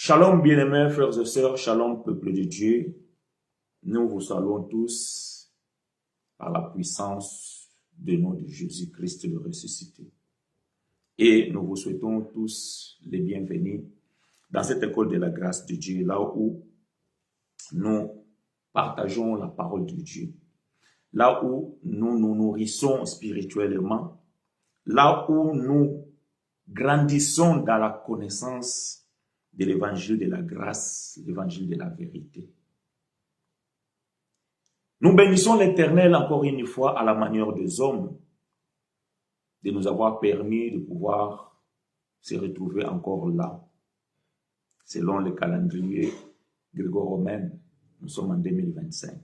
Shalom bien-aimés frères et sœurs, shalom peuple de Dieu. Nous vous saluons tous par la puissance du nom de Jésus-Christ le ressuscité. Et nous vous souhaitons tous les bienvenus dans cette école de la grâce de Dieu, là où nous partageons la parole de Dieu, là où nous nous nourrissons spirituellement, là où nous grandissons dans la connaissance de l'évangile de la grâce, l'évangile de la vérité. Nous bénissons l'Éternel encore une fois à la manière des hommes de nous avoir permis de pouvoir se retrouver encore là. Selon le calendrier grégorien, nous sommes en 2025.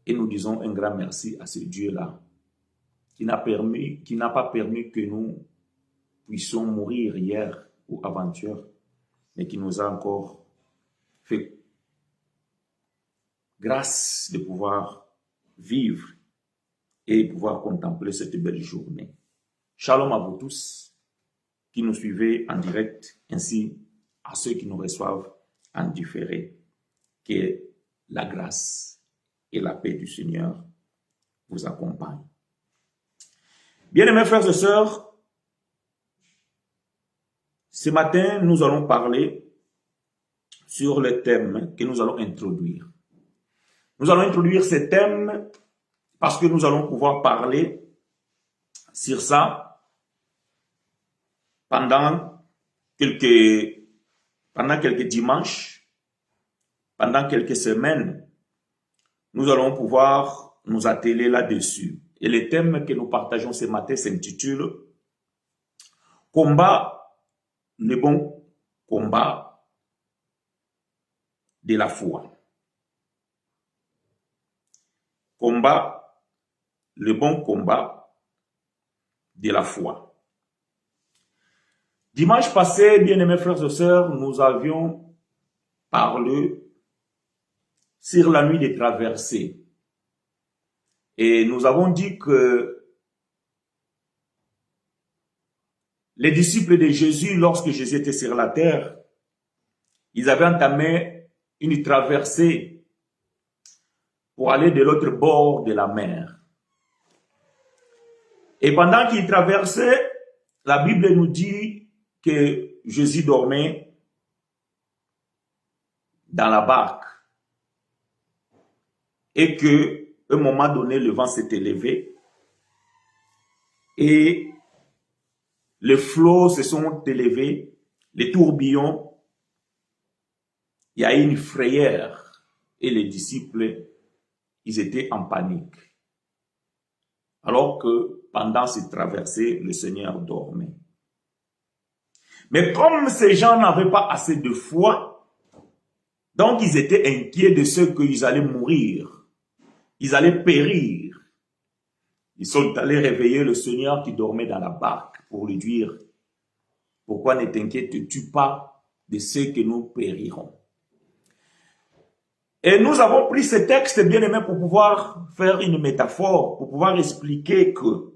Et nous disons un grand merci à ce Dieu-là qui n'a pas permis que nous puissions mourir hier ou avant-hier, mais qui nous a encore fait grâce de pouvoir vivre et pouvoir contempler cette belle journée. Shalom à vous tous qui nous suivez en direct, ainsi à ceux qui nous reçoivent en différé. Que la grâce et la paix du Seigneur vous accompagnent. Bien-aimés frères et sœurs, ce matin, nous allons parler sur le thème que nous allons introduire. Nous allons introduire ce thème parce que nous allons pouvoir parler sur ça pendant quelques dimanches, pendant quelques semaines. Nous allons pouvoir nous atteler là-dessus. Et le thème que nous partageons ce matin s'intitule « Combat le bon combat de la foi ». Combat le bon combat de la foi. Dimanche passé, bien-aimés frères et sœurs, nous avions parlé sur la nuit des traversées. Et nous avons dit que les disciples de Jésus, lorsque Jésus était sur la terre, ils avaient entamé une traversée pour aller de l'autre bord de la mer. Et pendant qu'ils traversaient, la Bible nous dit que Jésus dormait dans la barque et que, à un moment donné, le vent s'est élevé et les flots se sont élevés, les tourbillons, il y a eu une frayeur et les disciples, ils étaient en panique. Alors que pendant cette traversée, le Seigneur dormait. Mais comme ces gens n'avaient pas assez de foi, donc ils étaient inquiets de ce qu'ils allaient mourir. Ils allaient périr. Ils sont allés réveiller le Seigneur qui dormait dans la barque pour lui dire « Pourquoi ne t'inquiètes-tu pas de ce que nous périrons ?» Et nous avons pris ce texte, bien aimé, pour pouvoir faire une métaphore, pour pouvoir expliquer que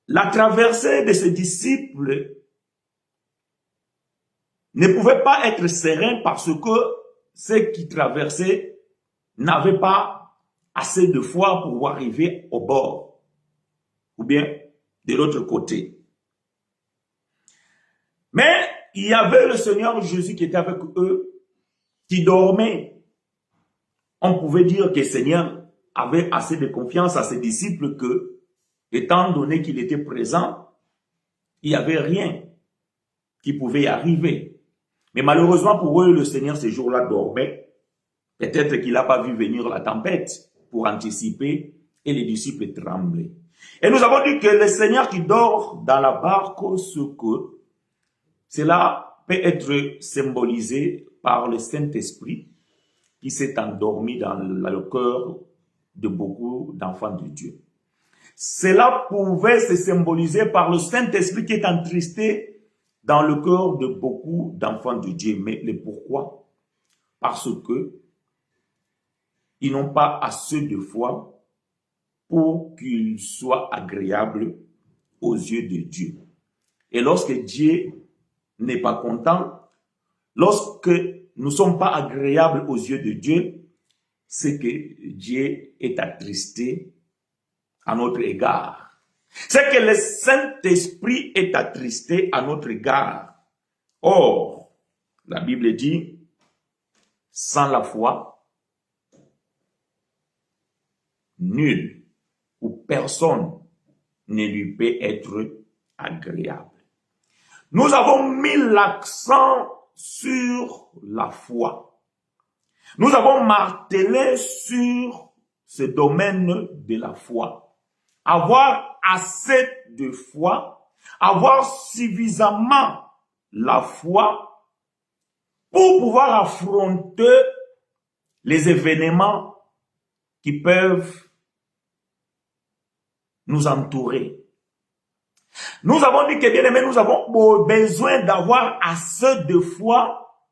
la traversée de ces disciples ne pouvait pas être sereine parce que ceux qui traversaient n'avaient pas assez de foi pour arriver au bord ou bien de l'autre côté. Mais il y avait le Seigneur Jésus qui était avec eux, qui dormait. On pouvait dire que le Seigneur avait assez de confiance à ses disciples que, étant donné qu'il était présent, il n'y avait rien qui pouvait y arriver. Mais malheureusement pour eux, le Seigneur ce jour-là dormait. Peut-être qu'il n'a pas vu venir la tempête pour anticiper et les disciples tremblaient. Et nous avons dit que le Seigneur qui dort dans la barque, cela peut être symbolisé par le Saint-Esprit qui s'est endormi dans le cœur de beaucoup d'enfants de Dieu. Cela pouvait se symboliser par le Saint-Esprit qui est entristé dans le cœur de beaucoup d'enfants de Dieu. Mais le pourquoi? Parce que ils n'ont pas assez de foi pour qu'ils soient agréables aux yeux de Dieu. Et lorsque Dieu n'est pas content, lorsque nous ne sommes pas agréables aux yeux de Dieu, c'est que Dieu est attristé à notre égard. C'est que le Saint-Esprit est attristé à notre égard. Or, la Bible dit, sans la foi, nul ou personne ne lui peut être agréable. Nous avons mis l'accent sur la foi. Nous avons martelé sur ce domaine de la foi. Avoir assez de foi, avoir suffisamment la foi pour pouvoir affronter les événements qui peuvent nous entourer. Nous avons dit que, bien aimé, nous avons besoin d'avoir assez de foi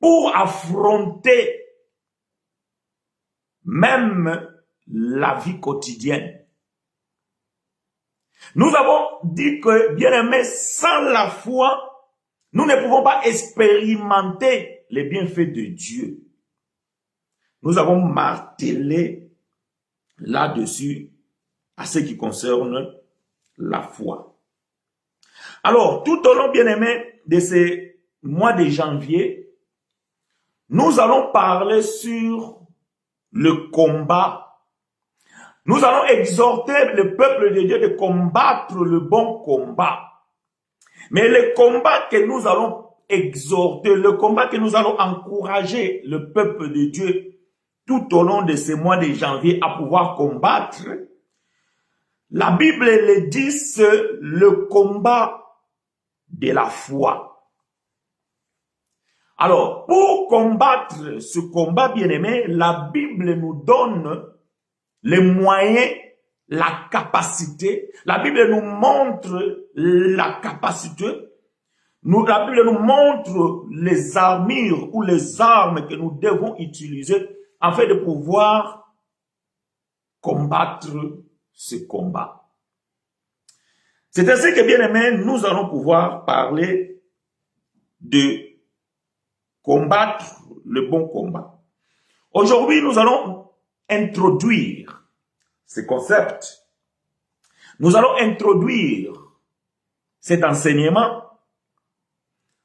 pour affronter même la vie quotidienne. Nous avons dit que, bien aimé, sans la foi, nous ne pouvons pas expérimenter les bienfaits de Dieu. Nous avons martelé là-dessus à ce qui concerne la foi. Alors, tout au long, bien aimé, de ce mois de janvier, nous allons parler sur le combat. Nous allons exhorter le peuple de Dieu de combattre le bon combat. Mais le combat que nous allons exhorter, le combat que nous allons encourager le peuple de Dieu tout au long de ce mois de janvier à pouvoir combattre, la Bible le dit, c'est le combat de la foi. Alors, pour combattre ce combat bien-aimé, la Bible nous donne les moyens, la capacité. La Bible nous montre la capacité. La Bible nous montre les armures ou les armes que nous devons utiliser afin de pouvoir combattre ce combat. C'est ainsi que, bien aimé, nous allons pouvoir parler de combattre le bon combat. Aujourd'hui, nous allons introduire ce concept. Nous allons introduire cet enseignement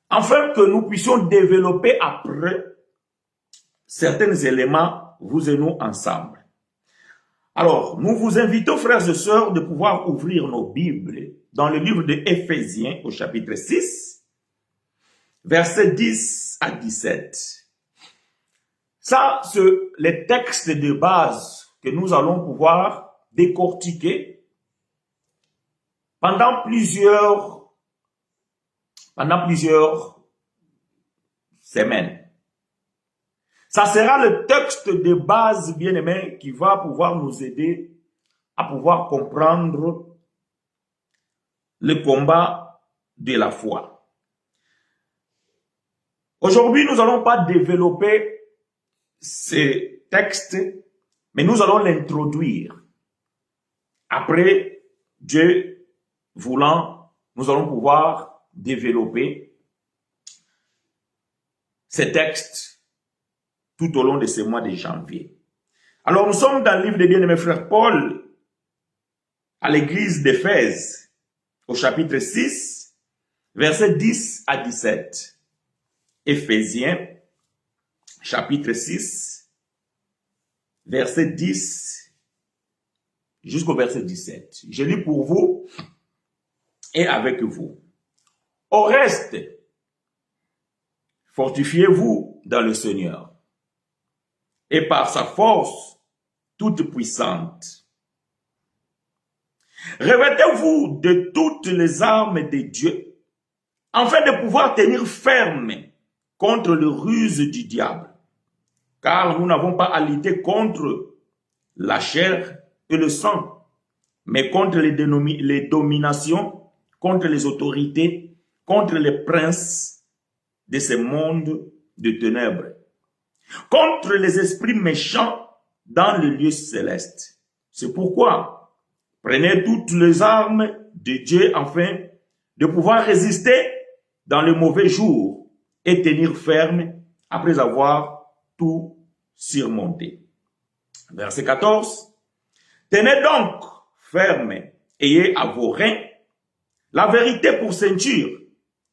afin que nous puissions développer après certains éléments, vous et nous ensemble. Alors, nous vous invitons, frères et sœurs, de pouvoir ouvrir nos Bibles dans le livre de Éphésiens au chapitre 6, versets 10 à 17. Ça, c'est les textes de base que nous allons pouvoir décortiquer pendant plusieurs semaines. Ça sera le texte de base, bien-aimé, qui va pouvoir nous aider à pouvoir comprendre le combat de la foi. Aujourd'hui, nous n'allons pas développer ce texte, mais nous allons l'introduire. Après, Dieu voulant, nous allons pouvoir développer ce texte tout au long de ce mois de janvier. Alors, nous sommes dans le livre de bien-aimé frère Paul à l'église d'Éphèse, au chapitre 6, versets 10 à 17. Éphésiens, chapitre 6, verset 10 jusqu'au verset 17. Je lis pour vous et avec vous. Au reste, fortifiez-vous dans le Seigneur et par sa force toute puissante. Revêtez-vous de toutes les armes de Dieu, afin de pouvoir tenir ferme contre le ruse du diable. Car nous n'avons pas à lutter contre la chair et le sang, mais contre les dominations, contre les autorités, contre les princes de ce monde de ténèbres, contre les esprits méchants dans le lieu céleste. C'est pourquoi, Prenez toutes les armes de Dieu afin de pouvoir résister dans le mauvais jour et tenir ferme après avoir tout surmonté. Verset 14. Tenez donc ferme, ayez à vos reins la vérité pour ceinture,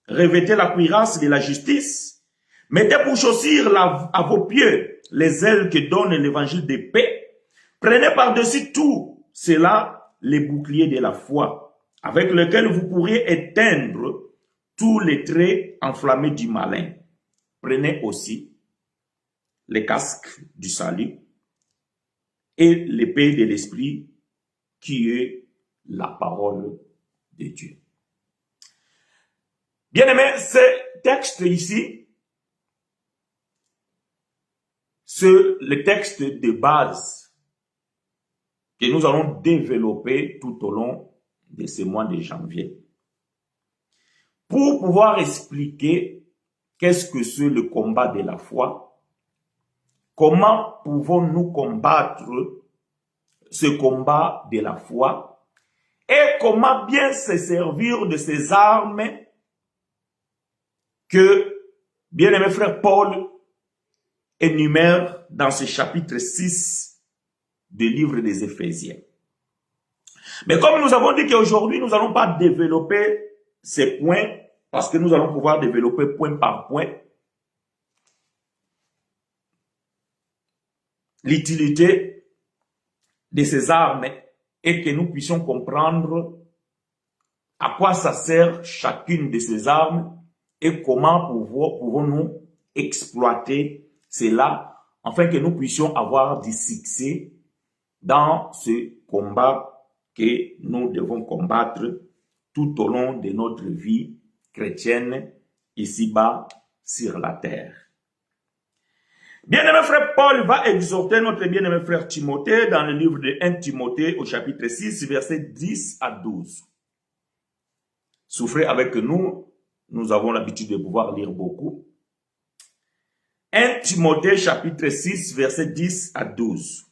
revêtez la cuirasse de la justice, mettez pour chaussures à vos pieds les ailes que donne l'évangile de paix, prenez par-dessus tout cela les boucliers de la foi, avec lesquels vous pourriez éteindre tous les traits enflammés du malin. Prenez aussi les casques du salut et l'épée de l'esprit qui est la parole de Dieu. Bien-aimés, ce texte ici, c'est le texte de base que nous allons développer tout au long de ce mois de janvier. Pour pouvoir expliquer qu'est-ce que c'est le combat de la foi, comment pouvons-nous combattre ce combat de la foi et comment bien se servir de ces armes que, bien-aimé frère Paul, énumère dans ce chapitre 6 du livre des Éphésiens. Mais comme nous avons dit qu'aujourd'hui, nous n'allons pas développer ces points, parce que nous allons pouvoir développer point par point l'utilité de ces armes et que nous puissions comprendre à quoi ça sert chacune de ces armes et comment pouvons-nous exploiter cela afin que nous puissions avoir du succès dans ce combat que nous devons combattre tout au long de notre vie chrétienne ici-bas sur la terre. Bien-aimé frère Paul va exhorter notre bien-aimé frère Timothée dans le livre de 1 Timothée au chapitre 6, versets 10 à 12. Souffrez avec nous, nous avons l'habitude de pouvoir lire beaucoup. 1 Timothée chapitre 6, versets 10 à 12.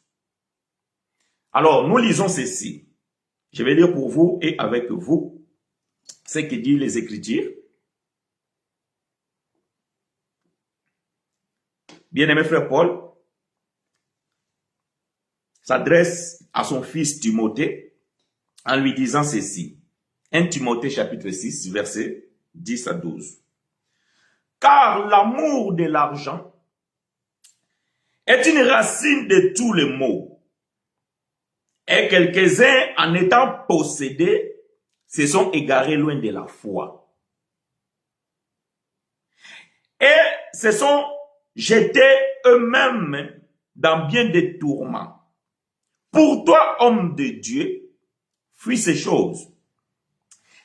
Alors, nous lisons ceci. Je vais lire pour vous et avec vous ce que disent les Écritures. Bien-aimé frère Paul s'adresse à son fils Timothée en lui disant ceci. 1 Timothée chapitre 6, versets 10 à 12. Car l'amour de l'argent est une racine de tous les maux. Et quelques-uns, en étant possédés, se sont égarés loin de la foi. Et se sont jetés eux-mêmes dans bien des tourments. Pour toi, homme de Dieu, fuis ces choses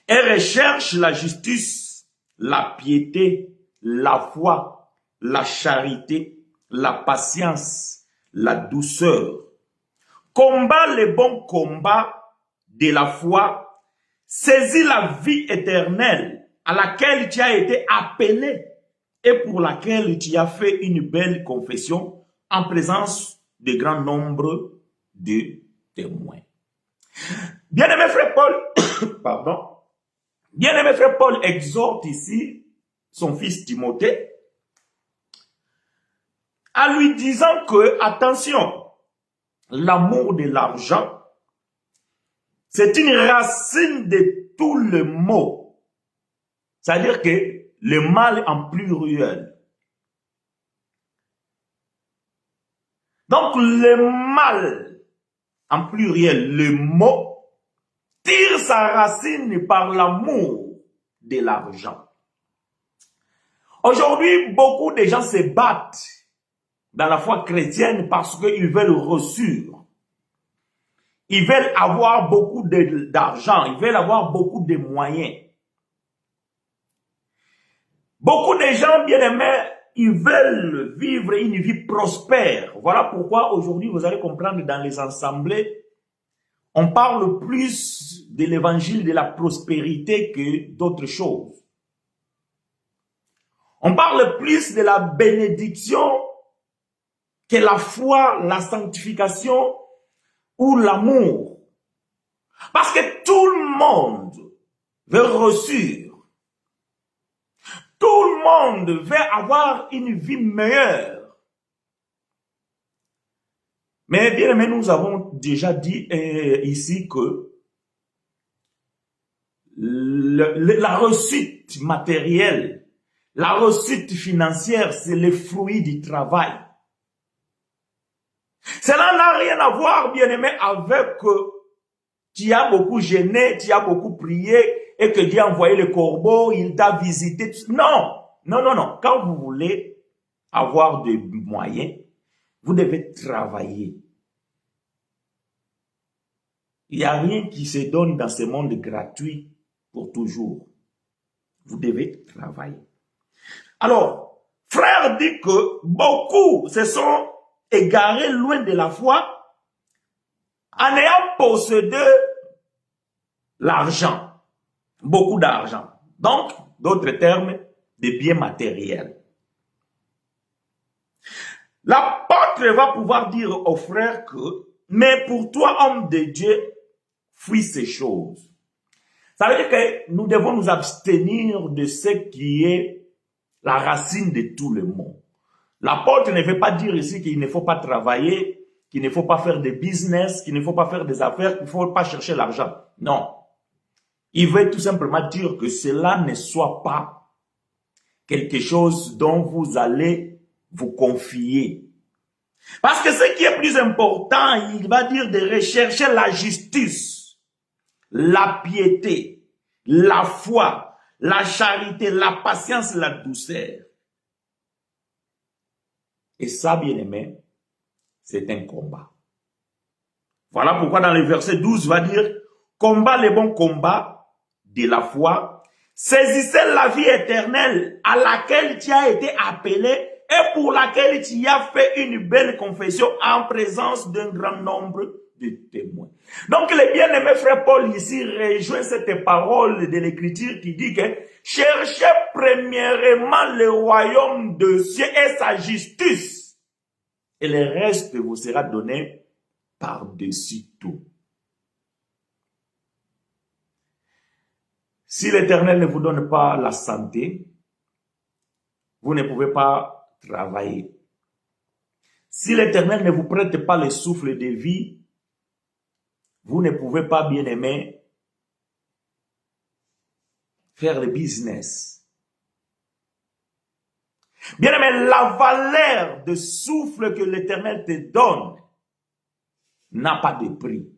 et recherche la justice, la piété, la foi, la charité, la patience, la douceur. Combat le bon combat de la foi, saisis la vie éternelle à laquelle tu as été appelé et pour laquelle tu as fait une belle confession en présence de grand nombre de témoins. Bien-aimé frère Paul, pardon, bien-aimé frère Paul exhorte ici son fils Timothée en lui disant que, attention, l'amour de l'argent, c'est une racine de tout le maux. C'est-à-dire que le mal en pluriel. Donc le mal en pluriel, le mot, tire sa racine par l'amour de l'argent. Aujourd'hui, beaucoup de gens se battent dans la foi chrétienne parce qu'ils veulent reçu. Ils veulent avoir beaucoup d'argent, ils veulent avoir beaucoup de moyens. Beaucoup de gens bien-aimés, ils veulent vivre une vie prospère. Voilà pourquoi aujourd'hui, vous allez comprendre dans les assemblées, on parle plus de l'évangile de la prospérité que d'autres choses. On parle plus de la bénédiction que la foi, la sanctification ou l'amour. Parce que tout le monde veut reçu. Tout le monde veut avoir une vie meilleure. Mais bien aimé, nous avons déjà dit ici que la réussite matérielle, la réussite financière, c'est le fruit du travail. Cela n'a rien à voir, bien aimé, avec tu as beaucoup gêné, tu as beaucoup prié, et que Dieu a envoyé le corbeau, il t'a visité. Non, non, non, non. Quand vous voulez avoir des moyens, vous devez travailler. Il n'y a rien qui se donne dans ce monde gratuit pour toujours. Vous devez travailler. Alors, frère dit que beaucoup se sont égarés loin de la foi en ayant possédé l'argent. Beaucoup d'argent. Donc, d'autres termes, des biens matériels. L'apôtre va pouvoir dire aux frères que, mais pour toi, homme de Dieu, fuis ces choses. Ça veut dire que nous devons nous abstenir de ce qui est la racine de tout le monde. L'apôtre ne veut pas dire ici qu'il ne faut pas travailler, qu'il ne faut pas faire des business, qu'il ne faut pas faire des affaires, qu'il ne faut pas chercher l'argent. Non. Il veut tout simplement dire que cela ne soit pas quelque chose dont vous allez vous confier. Parce que ce qui est plus important, il va dire de rechercher la justice, la piété, la foi, la charité, la patience, la douceur. Et ça, bien aimé, c'est un combat. Voilà pourquoi dans le verset 12, il va dire, combat les bons combats de la foi, saisissez la vie éternelle à laquelle tu as été appelé et pour laquelle tu as fait une belle confession en présence d'un grand nombre de témoins. Donc, le bien-aimé frère Paul ici rejoint cette parole de l'Écriture qui dit que cherchez premièrement le royaume de Dieu et sa justice, et le reste vous sera donné par-dessus tout. Si l'Éternel ne vous donne pas la santé, vous ne pouvez pas travailler. Si l'Éternel ne vous prête pas le souffle de vie, vous ne pouvez pas, bien aimé, faire le business. Bien aimé, la valeur de souffle que l'Éternel te donne n'a pas de prix.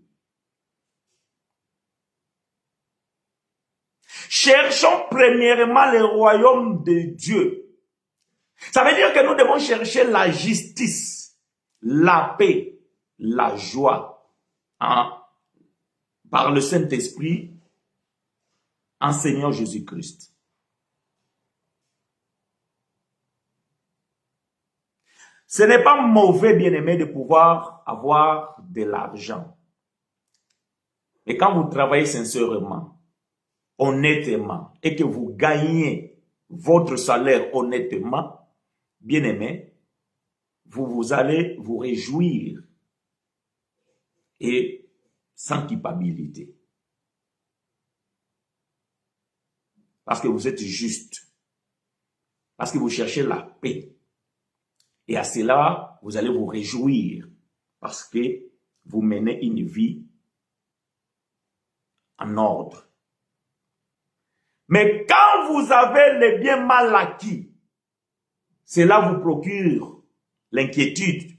Cherchons premièrement le royaume de Dieu. Ça veut dire que nous devons chercher la justice, la paix, la joie, par le Saint-Esprit en Seigneur Jésus-Christ. Ce n'est pas mauvais, bien-aimé, de pouvoir avoir de l'argent. Et quand vous travaillez sincèrement, honnêtement, et que vous gagnez votre salaire honnêtement, bien-aimé, vous allez vous réjouir et sans culpabilité. Parce que vous êtes juste. Parce que vous cherchez la paix. Et à cela, vous allez vous réjouir parce que vous menez une vie en ordre. Mais quand vous avez les biens mal acquis, cela vous procure l'inquiétude.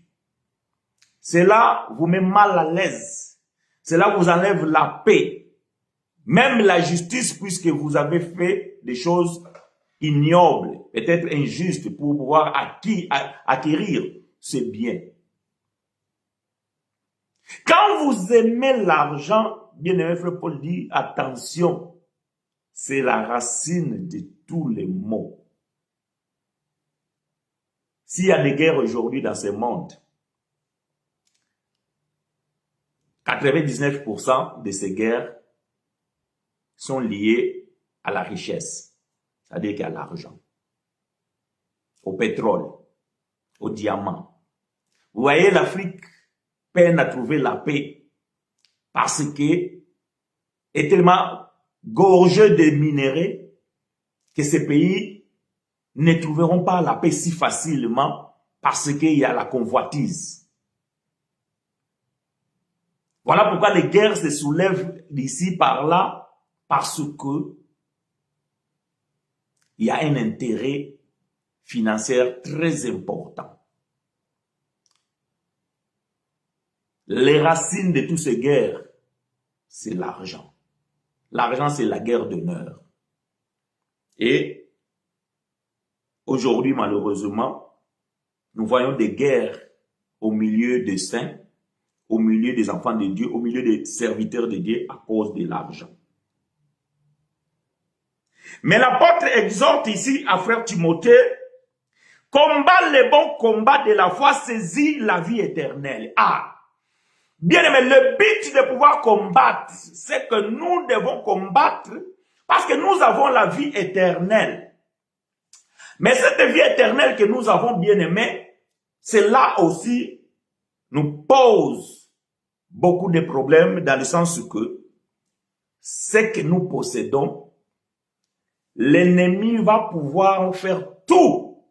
Cela vous met mal à l'aise. Cela vous enlève la paix. Même la justice, puisque vous avez fait des choses ignobles, peut-être injustes, pour pouvoir acquérir ce bien. Quand vous aimez l'argent, bien-aimé frère Paul dit, attention, c'est la racine de tous les maux. S'il y a des guerres aujourd'hui dans ce monde, 99% de ces guerres sont liées à la richesse, c'est-à-dire qu'il y a l'argent, au pétrole, au diamant. Vous voyez, l'Afrique peine à trouver la paix parce que est tellement gorgé de minéraux que ces pays ne trouveront pas la paix si facilement parce qu'il y a la convoitise. Voilà pourquoi les guerres se soulèvent d'ici par là, parce que il y a un intérêt financier très important. Les racines de toutes ces guerres, c'est l'argent. L'argent, c'est la guerre d'honneur. Et aujourd'hui, malheureusement, nous voyons des guerres au milieu des saints, au milieu des enfants de Dieu, au milieu des serviteurs de Dieu à cause de l'argent. Mais l'apôtre exhorte ici à frère Timothée, combat le bon combat de la foi, saisit la vie éternelle. Ah! Bien aimé, le but de pouvoir combattre, c'est que nous devons combattre parce que nous avons la vie éternelle. Mais cette vie éternelle que nous avons, bien aimé, c'est là aussi nous pose beaucoup de problèmes dans le sens que ce que nous possédons, l'ennemi va pouvoir faire tout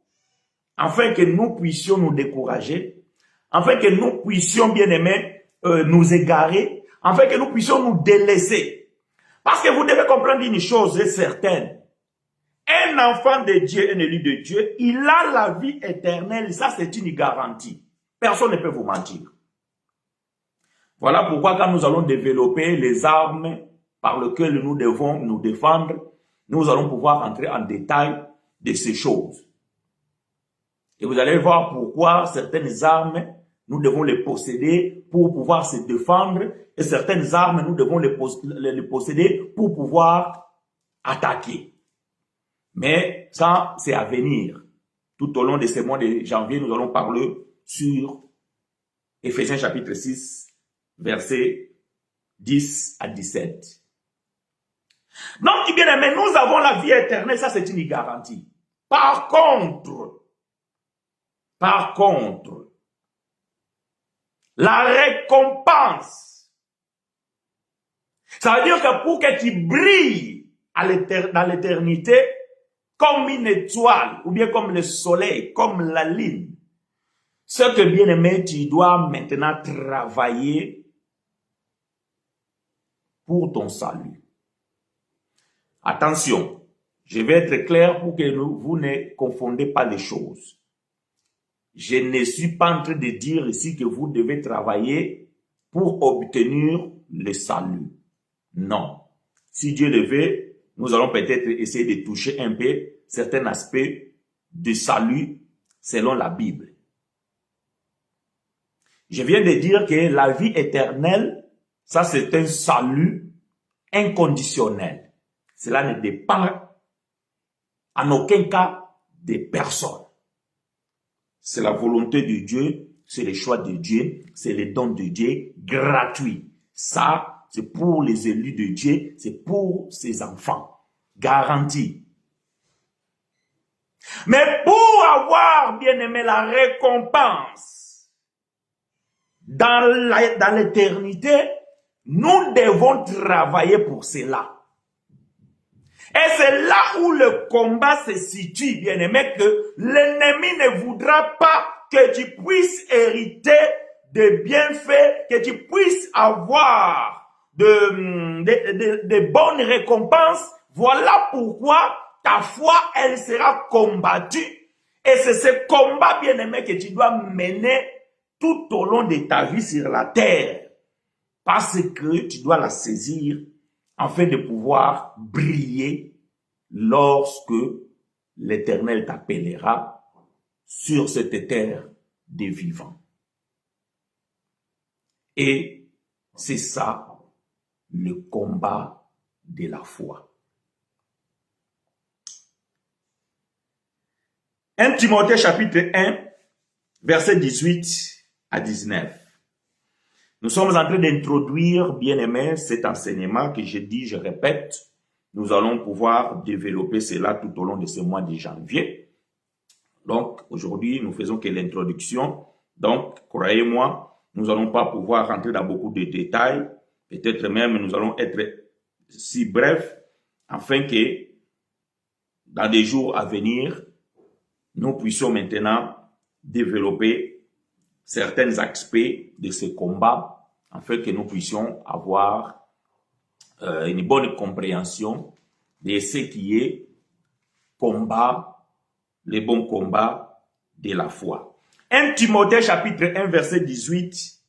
afin que nous puissions nous décourager, afin que nous puissions, bien aimé, nous égarer, afin que nous puissions nous délaisser. Parce que vous devez comprendre une chose certaine. Un enfant de Dieu, un élu de Dieu, il a la vie éternelle. Ça, c'est une garantie. Personne ne peut vous mentir. Voilà pourquoi quand nous allons développer les armes par lesquelles nous devons nous défendre, nous allons pouvoir entrer en détail de ces choses. Et vous allez voir pourquoi certaines armes, nous devons les posséder pour pouvoir se défendre et certaines armes, nous devons les posséder pour pouvoir attaquer. Mais ça, c'est à venir. Tout au long de ces mois de janvier, nous allons parler sur Éphésiens chapitre 6, versets 10 à 17. Donc, bien aimé, nous avons la vie éternelle, ça c'est une garantie. Par contre, la récompense, ça veut dire que pour que tu brilles dans l'éternité, comme une étoile, ou bien comme le soleil, comme la lune, ce que bien aimé, tu dois maintenant travailler pour ton salut. Attention, je vais être clair pour que vous ne confondez pas les choses. Je ne suis pas en train de dire ici que vous devez travailler pour obtenir le salut. Non. Si Dieu le veut, nous allons peut-être essayer de toucher un peu certains aspects du salut selon la Bible. Je viens de dire que la vie éternelle, ça c'est un salut inconditionnel. Cela ne dépend en aucun cas des personnes. C'est la volonté de Dieu, c'est le choix de Dieu, c'est le don de Dieu gratuit. Ça, c'est pour les élus de Dieu, c'est pour ses enfants. Garanti. Mais pour avoir, bien aimé, la récompense dans l'éternité, nous devons travailler pour cela. Et c'est là où le combat se situe, bien aimé, que l'ennemi ne voudra pas que tu puisses hériter des bienfaits, que tu puisses avoir de bonnes récompenses. Voilà pourquoi ta foi, elle sera combattue. Et c'est ce combat, bien aimé, que tu dois mener tout au long de ta vie sur la terre. Parce que tu dois la saisir afin de pouvoir briller lorsque l'Éternel t'appellera sur cette terre des vivants. Et c'est ça le combat de la foi. 1 Timothée chapitre 1, verset 18 à 19. Nous sommes en train d'introduire, bien aimé, cet enseignement que je dis, je répète. Nous allons pouvoir développer cela tout au long de ce mois de janvier. Donc, aujourd'hui, nous faisons que l'introduction. Donc, croyez-moi, nous n'allons pas pouvoir rentrer dans beaucoup de détails. Peut-être même, nous allons être si bref, afin que dans des jours à venir, nous puissions maintenant développer certains aspects de ce combat, afin que nous puissions avoir une bonne compréhension de ce qui est combat, les bons combats de la foi. 1 Timothée chapitre 1 verset 18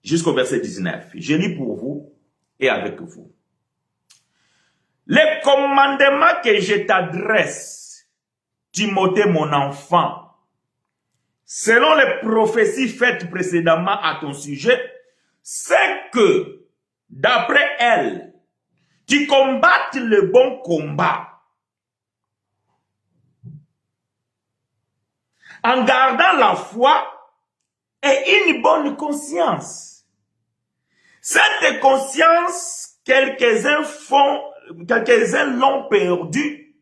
jusqu'au verset 19. Je lis pour vous et avec vous. Les commandements que je t'adresse, Timothée mon enfant, selon les prophéties faites précédemment à ton sujet, c'est que, d'après elles, tu combattes le bon combat, en gardant la foi et une bonne conscience. Cette conscience, quelques-uns l'ont perdue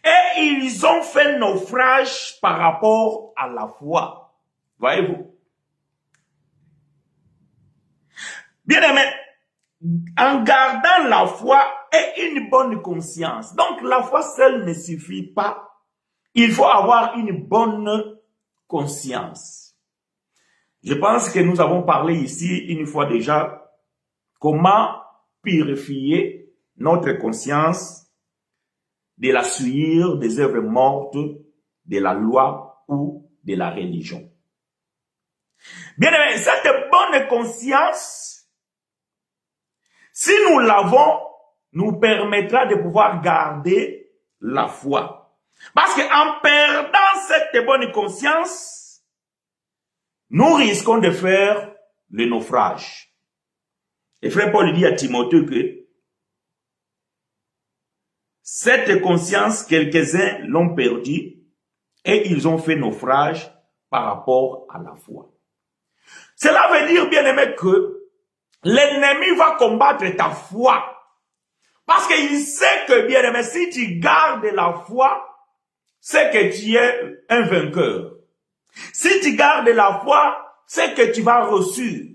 et ils ont fait naufrage par rapport à la foi. Voyez-vous? Bien-aimés, en gardant la foi et une bonne conscience. Donc la foi seule ne suffit pas. Il faut avoir une bonne conscience. Je pense que nous avons parlé ici une fois déjà comment purifier notre conscience de la souillure des œuvres mortes de la loi ou de la religion. Bien aimé, cette bonne conscience, si nous l'avons, nous permettra de pouvoir garder la foi. Parce qu'en perdant cette bonne conscience, nous risquons de faire le naufrage. Et frère Paul dit à Timothée que cette conscience, quelques-uns l'ont perdue et ils ont fait naufrage par rapport à la foi. Cela veut dire, bien aimé, que l'ennemi va combattre ta foi. Parce qu'il sait que, bien aimé, si tu gardes la foi, c'est que tu es un vainqueur. Si tu gardes la foi, c'est que tu vas reçu.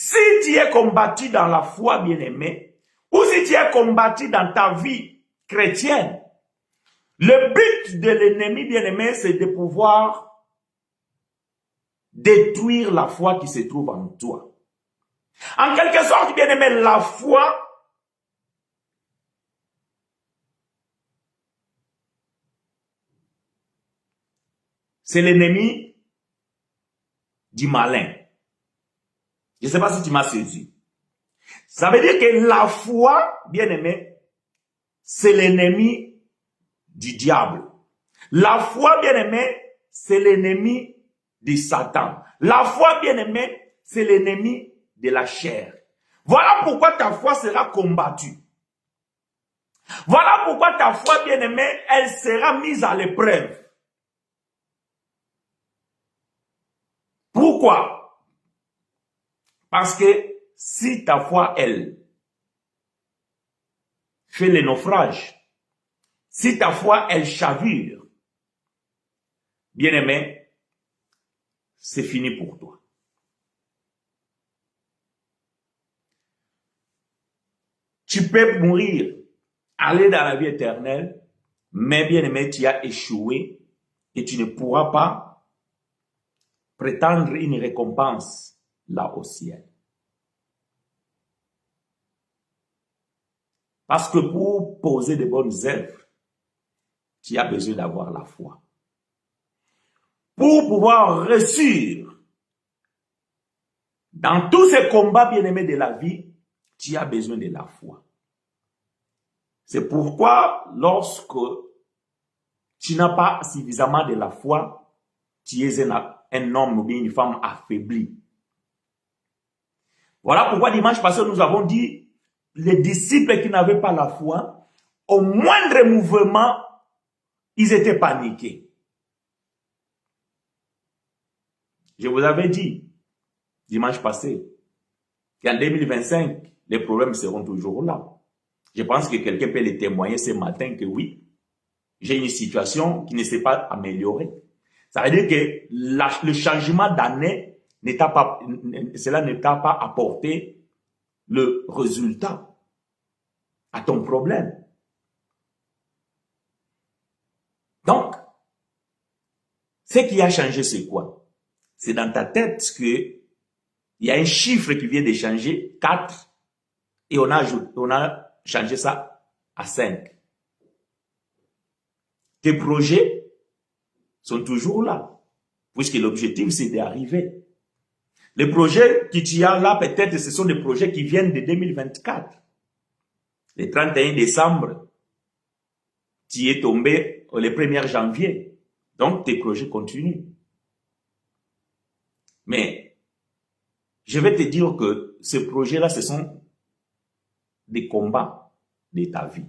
Si tu es combattu dans la foi, bien-aimé, ou si tu es combattu dans ta vie chrétienne, le but de l'ennemi, bien-aimé, c'est de pouvoir détruire la foi qui se trouve en toi. En quelque sorte, bien-aimé, la foi, c'est l'ennemi du malin. Je ne sais pas si tu m'as saisi. Ça veut dire que la foi, bien-aimé, c'est l'ennemi du diable. La foi, bien-aimé, c'est l'ennemi de Satan. La foi, bien-aimé, c'est l'ennemi de la chair. Voilà pourquoi ta foi sera combattue. Voilà pourquoi ta foi, bien-aimé, elle sera mise à l'épreuve. Pourquoi? Parce que si ta foi, elle, fait le naufrage, si ta foi, elle chavire, bien-aimé, c'est fini pour toi. Tu peux mourir, aller dans la vie éternelle, mais bien-aimé, tu as échoué et tu ne pourras pas prétendre une récompense là au ciel. Parce que pour poser de bonnes œuvres, tu as besoin d'avoir la foi. Pour pouvoir réussir dans tous ces combats bien-aimés de la vie, tu as besoin de la foi. C'est pourquoi lorsque tu n'as pas suffisamment de la foi, tu es un homme ou bien une femme affaiblie. Voilà pourquoi dimanche passé nous avons dit les disciples qui n'avaient pas la foi, au moindre mouvement, ils étaient paniqués. Je vous avais dit dimanche passé qu'en 2025, les problèmes seront toujours là. Je pense que quelqu'un peut le témoigner ce matin que oui, j'ai une situation qui ne s'est pas améliorée. Ça veut dire que le changement d'année cela ne t'a pas apporté le résultat à ton problème. Donc, ce qui a changé, c'est quoi? C'est dans ta tête que il y a un chiffre qui vient de changer, 4, et on a changé ça à 5. Tes projets sont toujours là, puisque l'objectif, c'est d'arriver. Les projets que tu as là, peut-être, ce sont des projets qui viennent de 2024. Le 31 décembre, tu es tombé le 1er janvier. Donc, tes projets continuent. Mais, je vais te dire que ces projets-là, ce sont des combats de ta vie.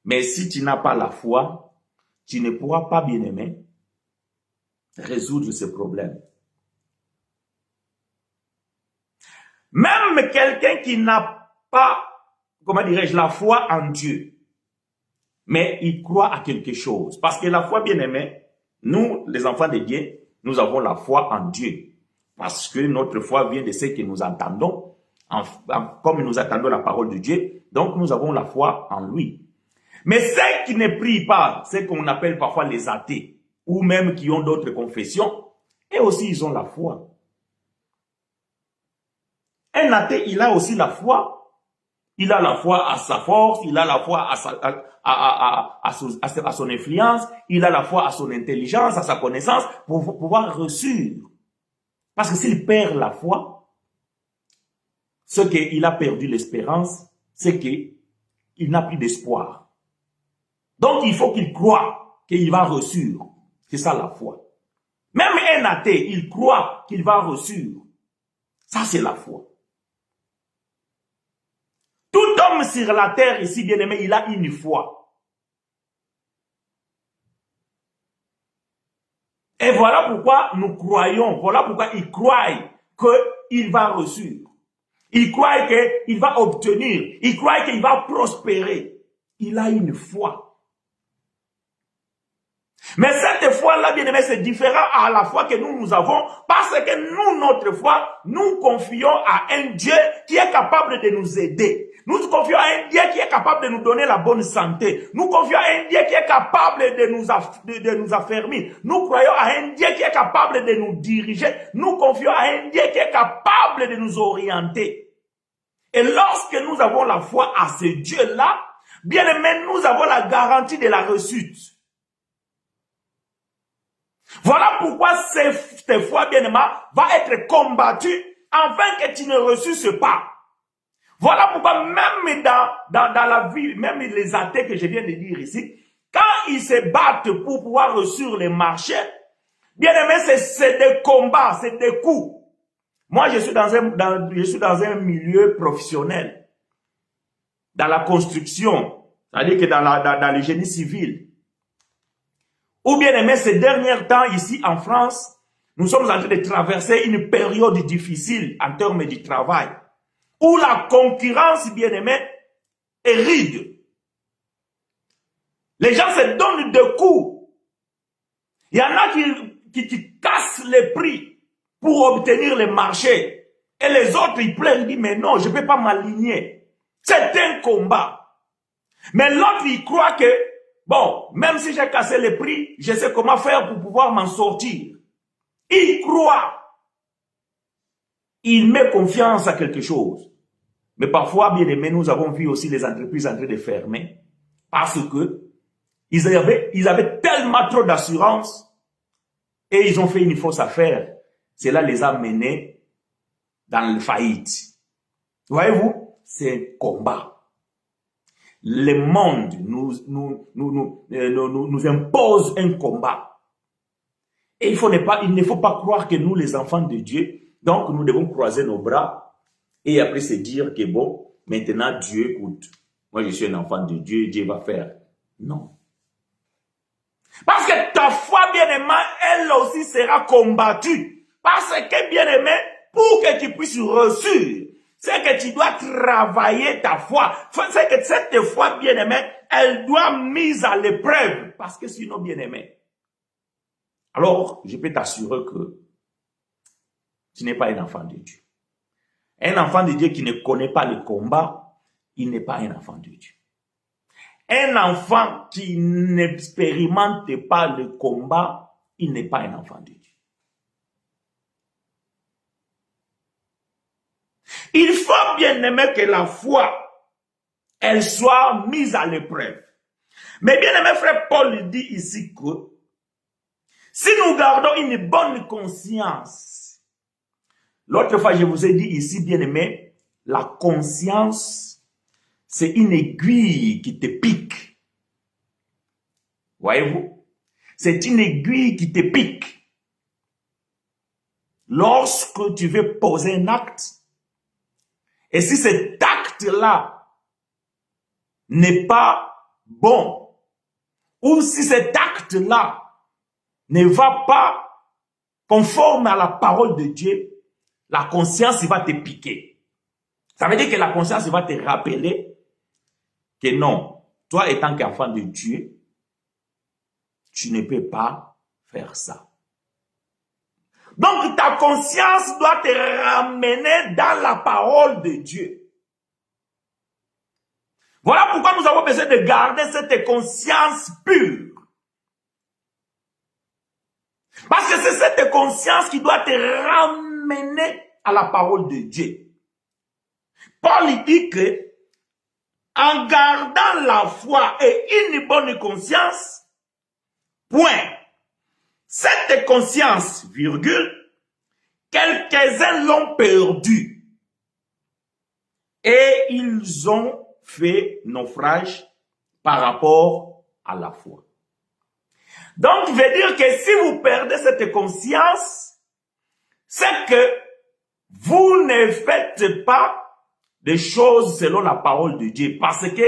Mais si tu n'as pas la foi, tu ne pourras pas, bien-aimé, résoudre ces problèmes. Même quelqu'un qui n'a pas, comment dirais-je, la foi en Dieu, mais il croit à quelque chose. Parce que la foi, bien-aimé, nous, les enfants de Dieu, nous avons la foi en Dieu. Parce que notre foi vient de ce que nous entendons, comme nous attendons la parole de Dieu, donc nous avons la foi en lui. Mais ceux qui ne prient pas, ceux qu'on appelle parfois les athées, ou même qui ont d'autres confessions, et aussi ils ont la foi. Un athée, il a aussi la foi. Il a la foi à sa force, il a la foi à son influence, il a la foi à son intelligence, à sa connaissance, pour pouvoir réussir. Parce que s'il perd la foi, ce qu'il a perdu l'espérance, c'est qu'il n'a plus d'espoir. Donc il faut qu'il croie qu'il va réussir. C'est ça la foi. Même un athée, il croit qu'il va réussir. Ça c'est la foi. Tout homme sur la terre ici, bien-aimé, il a une foi. Et voilà pourquoi nous croyons, voilà pourquoi il croit qu'il va réussir. Il croit qu'il va obtenir, il croit qu'il va prospérer. Il a une foi. Mais cette foi-là, bien-aimé, c'est différent à la foi que nous avons, parce que nous, notre foi, nous confions à un Dieu qui est capable de nous aider. Nous confions à un Dieu qui est capable de nous donner la bonne santé. Nous confions à un Dieu qui est capable de nous affermir. Nous croyons à un Dieu qui est capable de nous diriger. Nous confions à un Dieu qui est capable de nous orienter. Et lorsque nous avons la foi à ce Dieu-là, bien aimé, nous avons la garantie de la réussite. Voilà pourquoi cette foi, bien aimé, va être combattue afin que tu ne reçusses pas. Voilà pourquoi même dans la vie, même les athées que je viens de dire ici, quand ils se battent pour pouvoir réussir les marchés, bien aimé, c'est des combats, c'est des coups. Moi, je suis dans un milieu professionnel, dans la construction, c'est-à-dire que dans le génie civil. Ou bien aimé, ces derniers temps, ici en France, nous sommes en train de traverser une période difficile en termes du travail, où la concurrence, bien aimé, est rude. Les gens se donnent des coups. Il y en a qui cassent les prix pour obtenir les marchés. Et les autres, ils plaignent, ils disent, mais non, je ne peux pas m'aligner. C'est un combat. Mais l'autre, il croit que, bon, même si j'ai cassé les prix, je sais comment faire pour pouvoir m'en sortir. Il croit. Il met confiance à quelque chose. Mais parfois, bien aimé, nous avons vu aussi les entreprises en train de fermer parce que ils avaient tellement trop d'assurance et ils ont fait une fausse affaire. Cela les a menés dans le faillite. Voyez-vous, c'est un combat. Le monde nous impose un combat. Et il ne faut pas croire que nous, les enfants de Dieu, donc nous devons croiser nos bras et après se dire que bon, maintenant Dieu écoute. Moi je suis un enfant de Dieu, Dieu va faire. Non. Parce que ta foi, bien-aimée, elle aussi sera combattue. Parce que, bien-aimé, pour que tu puisses réussir, c'est que tu dois travailler ta foi. C'est que cette foi, bien-aimée, elle doit être mise à l'épreuve. Parce que sinon, bien-aimé, alors je peux t'assurer que tu n'es pas un enfant de Dieu. Un enfant de Dieu qui ne connaît pas le combat, il n'est pas un enfant de Dieu. Un enfant qui n'expérimente pas le combat, il n'est pas un enfant de Dieu. Il faut bien aimer que la foi, elle soit mise à l'épreuve. Mais bien aimé frère Paul dit ici que si nous gardons une bonne conscience, l'autre fois je vous ai dit ici bien aimé, la conscience c'est une aiguille qui te pique. Voyez-vous? C'est une aiguille qui te pique. Lorsque tu veux poser un acte, et si cet acte-là n'est pas bon, ou si cet acte-là ne va pas conforme à la parole de Dieu, la conscience va te piquer. Ça veut dire que la conscience va te rappeler que non, toi étant qu'enfant de Dieu, tu ne peux pas faire ça. Donc ta conscience doit te ramener dans la parole de Dieu. Voilà pourquoi nous avons besoin de garder cette conscience pure. Parce que c'est cette conscience qui doit te ramener à la parole de Dieu. Paul dit que en gardant la foi et une bonne conscience, point. Cette conscience, virgule, quelques-uns l'ont perdue. Et ils ont fait naufrage par rapport à la foi. Donc, il veut dire que si vous perdez cette conscience, c'est que vous ne faites pas des choses selon la parole de Dieu. Parce que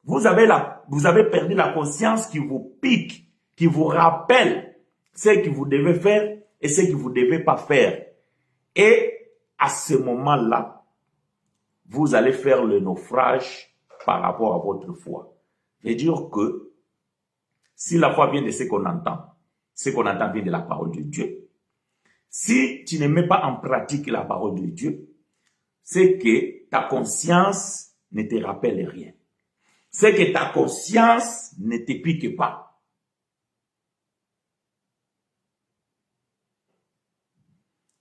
vous avez perdu la conscience qui vous pique, qui vous rappelle ce que vous devez faire et ce que vous ne devez pas faire. Et à ce moment-là, vous allez faire le naufrage par rapport à votre foi. C'est dire que si la foi vient de ce qu'on entend vient de la parole de Dieu. Si tu ne mets pas en pratique la parole de Dieu, c'est que ta conscience ne te rappelle rien. C'est que ta conscience ne te pique pas.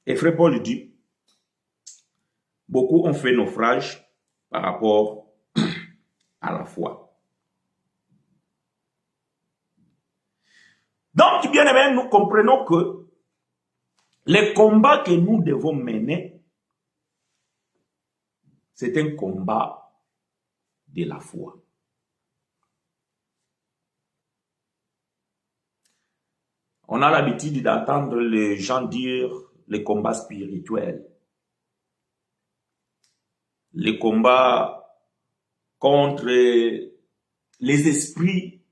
Et frère Paul dit, beaucoup ont fait naufrage par rapport à la foi. Donc, bien aimé, nous comprenons que les combats que nous devons mener, c'est un combat de la foi. On a l'habitude d'entendre les gens dire les combats spirituels, les combats contre les esprits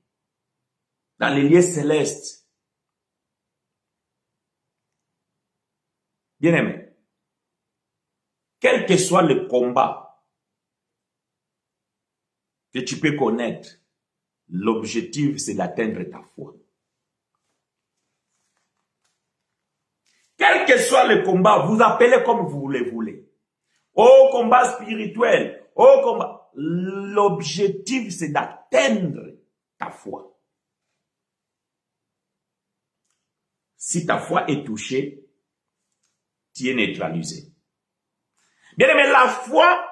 dans les lieux célestes. Bien-aimé, quel que soit le combat que tu peux connaître, l'objectif c'est d'atteindre ta foi. Quel que soit le combat, vous appelez comme vous le voulez. Au combat spirituel, au combat. L'objectif c'est d'atteindre ta foi. Si ta foi est touchée, tu es neutralisé. Bien aimé, la foi,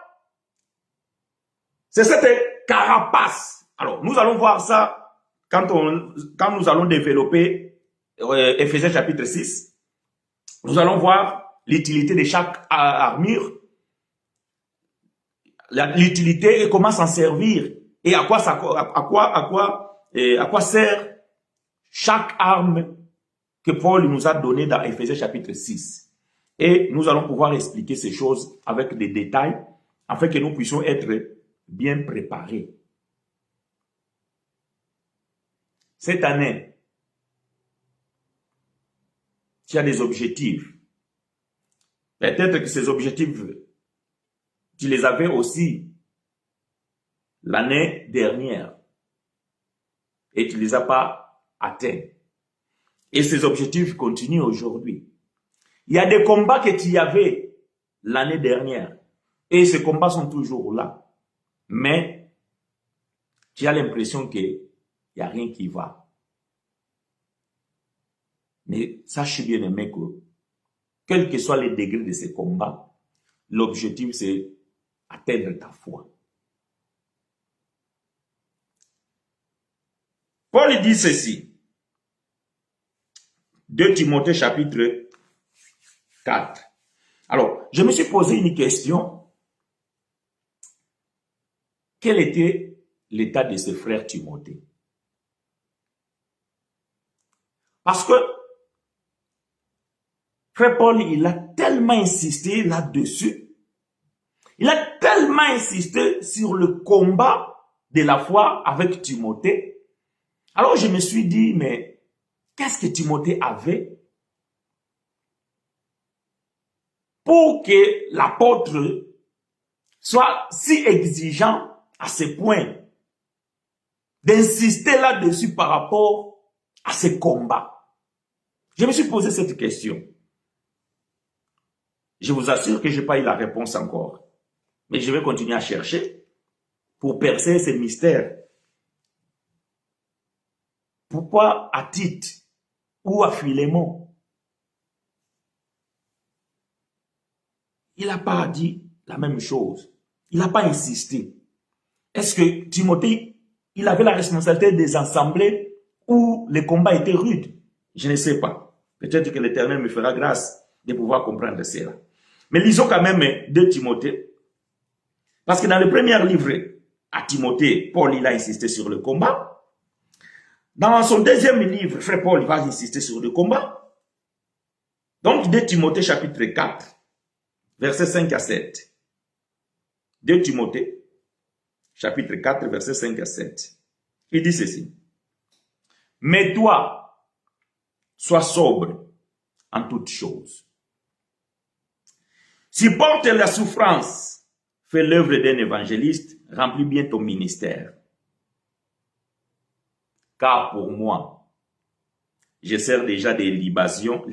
c'est cette carapace. Alors, nous allons voir ça quand nous allons développer Éphésiens chapitre 6. Nous allons voir l'utilité de chaque armure, l'utilité et comment s'en servir et à quoi sert chaque arme que Paul nous a donné dans Éphésiens chapitre 6. Et nous allons pouvoir expliquer ces choses avec des détails afin que nous puissions être bien préparés. Cette année, tu as des objectifs. Peut-être que ces objectifs, tu les avais aussi l'année dernière et tu ne les as pas atteints. Et ces objectifs continuent aujourd'hui. Il y a des combats que tu y avais l'année dernière. Et ces combats sont toujours là. Mais tu as l'impression qu'il n'y a rien qui va. Mais sache bien, aimé, que quels que soient les degrés de ces combats, l'objectif, c'est atteindre ta foi. Paul dit ceci. 2 Timothée chapitre 4. Alors, je me suis posé une question. Quel était l'état de ce frère Timothée? Parce que frère Paul, il a tellement insisté là-dessus. Il a tellement insisté sur le combat de la foi avec Timothée. Alors je me suis dit, mais qu'est-ce que Timothée avait pour que l'apôtre soit si exigeant à ce point d'insister là-dessus par rapport à ce combat? Je me suis posé cette question. Je vous assure que je n'ai pas eu la réponse encore. Mais je vais continuer à chercher pour percer ces mystères. Pourquoi à Tite ou à Philémon, il n'a pas dit la même chose? Il n'a pas insisté. Est-ce que Timothée, il avait la responsabilité des assemblées où les combats étaient rudes? Je ne sais pas. Peut-être que l'Éternel me fera grâce de pouvoir comprendre cela. Mais lisons quand même 2 Timothée. Parce que dans le premier livre à Timothée, Paul il a insisté sur le combat. Dans son deuxième livre, frère Paul va insister sur le combat. Donc 2 Timothée chapitre 4, versets 5 à 7. 2 Timothée chapitre 4, versets 5 à 7. Il dit ceci. Mais toi, sois sobre en toutes choses. Supporte la souffrance, fais l'œuvre d'un évangéliste, remplis bien ton ministère. Car pour moi, je sers déjà des libations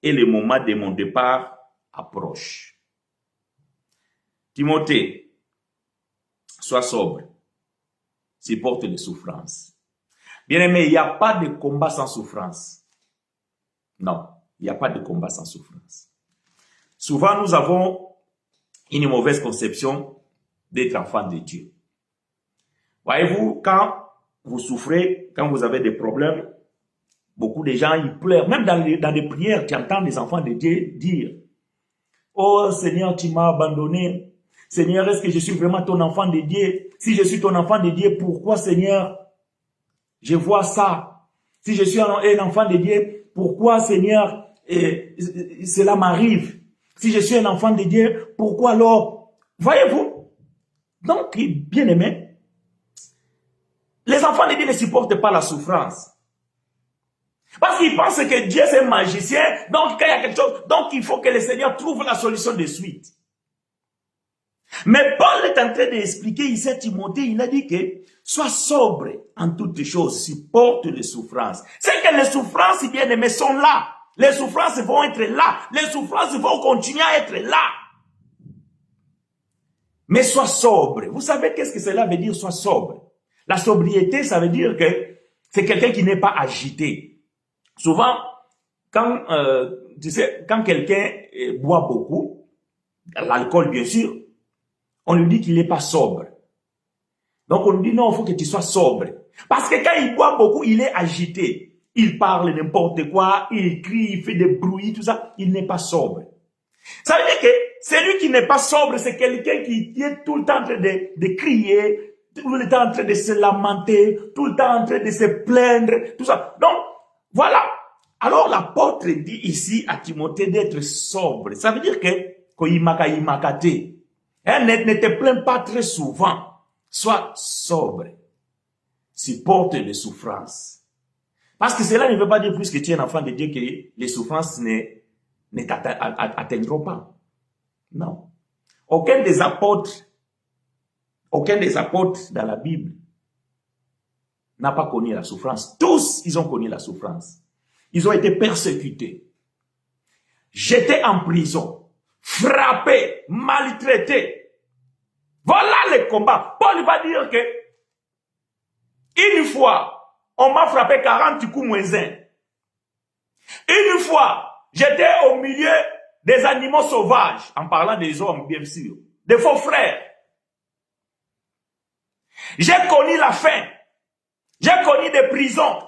et le moment de mon départ approche. Timothée, sois sobre, supporte les souffrances. Bien-aimé, il n'y a pas de combat sans souffrance. Non, il n'y a pas de combat sans souffrance. Souvent, nous avons une mauvaise conception d'être enfant de Dieu. Voyez-vous, quand vous souffrez, quand vous avez des problèmes, beaucoup de gens, ils pleurent. Même dans les prières, tu entends les enfants de Dieu dire, « Oh Seigneur, tu m'as abandonné. Seigneur, est-ce que je suis vraiment ton enfant de Dieu? Si je suis ton enfant de Dieu, pourquoi, Seigneur, je vois ça? Si je suis un enfant de Dieu, pourquoi, Seigneur, cela m'arrive? Si je suis un enfant de Dieu, pourquoi alors? » Voyez-vous? Donc, bien aimé, les enfants de Dieu ne supportent pas la souffrance. Parce qu'ils pensent que Dieu c'est un magicien, donc quand il y a quelque chose, donc il faut que le Seigneur trouve la solution de suite. Mais Paul est en train d'expliquer ici à Timothée, il a dit que sois sobre en toutes choses, supporte les souffrances. C'est que les souffrances, bien aimés, sont là. Les souffrances vont être là. Les souffrances vont continuer à être là. Mais sois sobre. Vous savez qu'est-ce que cela veut dire, sois sobre? La sobriété, ça veut dire que c'est quelqu'un qui n'est pas agité. Souvent, quand, tu sais, quand quelqu'un boit beaucoup, l'alcool bien sûr, on lui dit qu'il n'est pas sobre. Donc on lui dit non, il faut que tu sois sobre. Parce que quand il boit beaucoup, il est agité. Il parle n'importe quoi, il crie, il fait des bruits, tout ça. Il n'est pas sobre. Ça veut dire que celui qui n'est pas sobre, c'est quelqu'un qui est tout le temps en train de crier, tout le temps en train de se lamenter, tout le temps en train de se plaindre, tout ça. Donc, voilà. Alors, l'apôtre dit ici à Timothée d'être sobre. Ça veut dire que, ne te plains pas très souvent. Sois sobre. Supporte les souffrances. Parce que cela ne veut pas dire plus que tu es un enfant de Dieu que les souffrances ne t'atteindront pas. Non. Aucun des apôtres dans la Bible n'a pas connu la souffrance. Tous, ils ont connu la souffrance. Ils ont été persécutés, jetés en prison, frappés, maltraités. Voilà les combats. Paul va dire que une fois, on m'a frappé 40 coups moins un. Une fois, j'étais au milieu des animaux sauvages, en parlant des hommes, bien sûr, des faux frères. J'ai connu la faim. J'ai connu des prisons.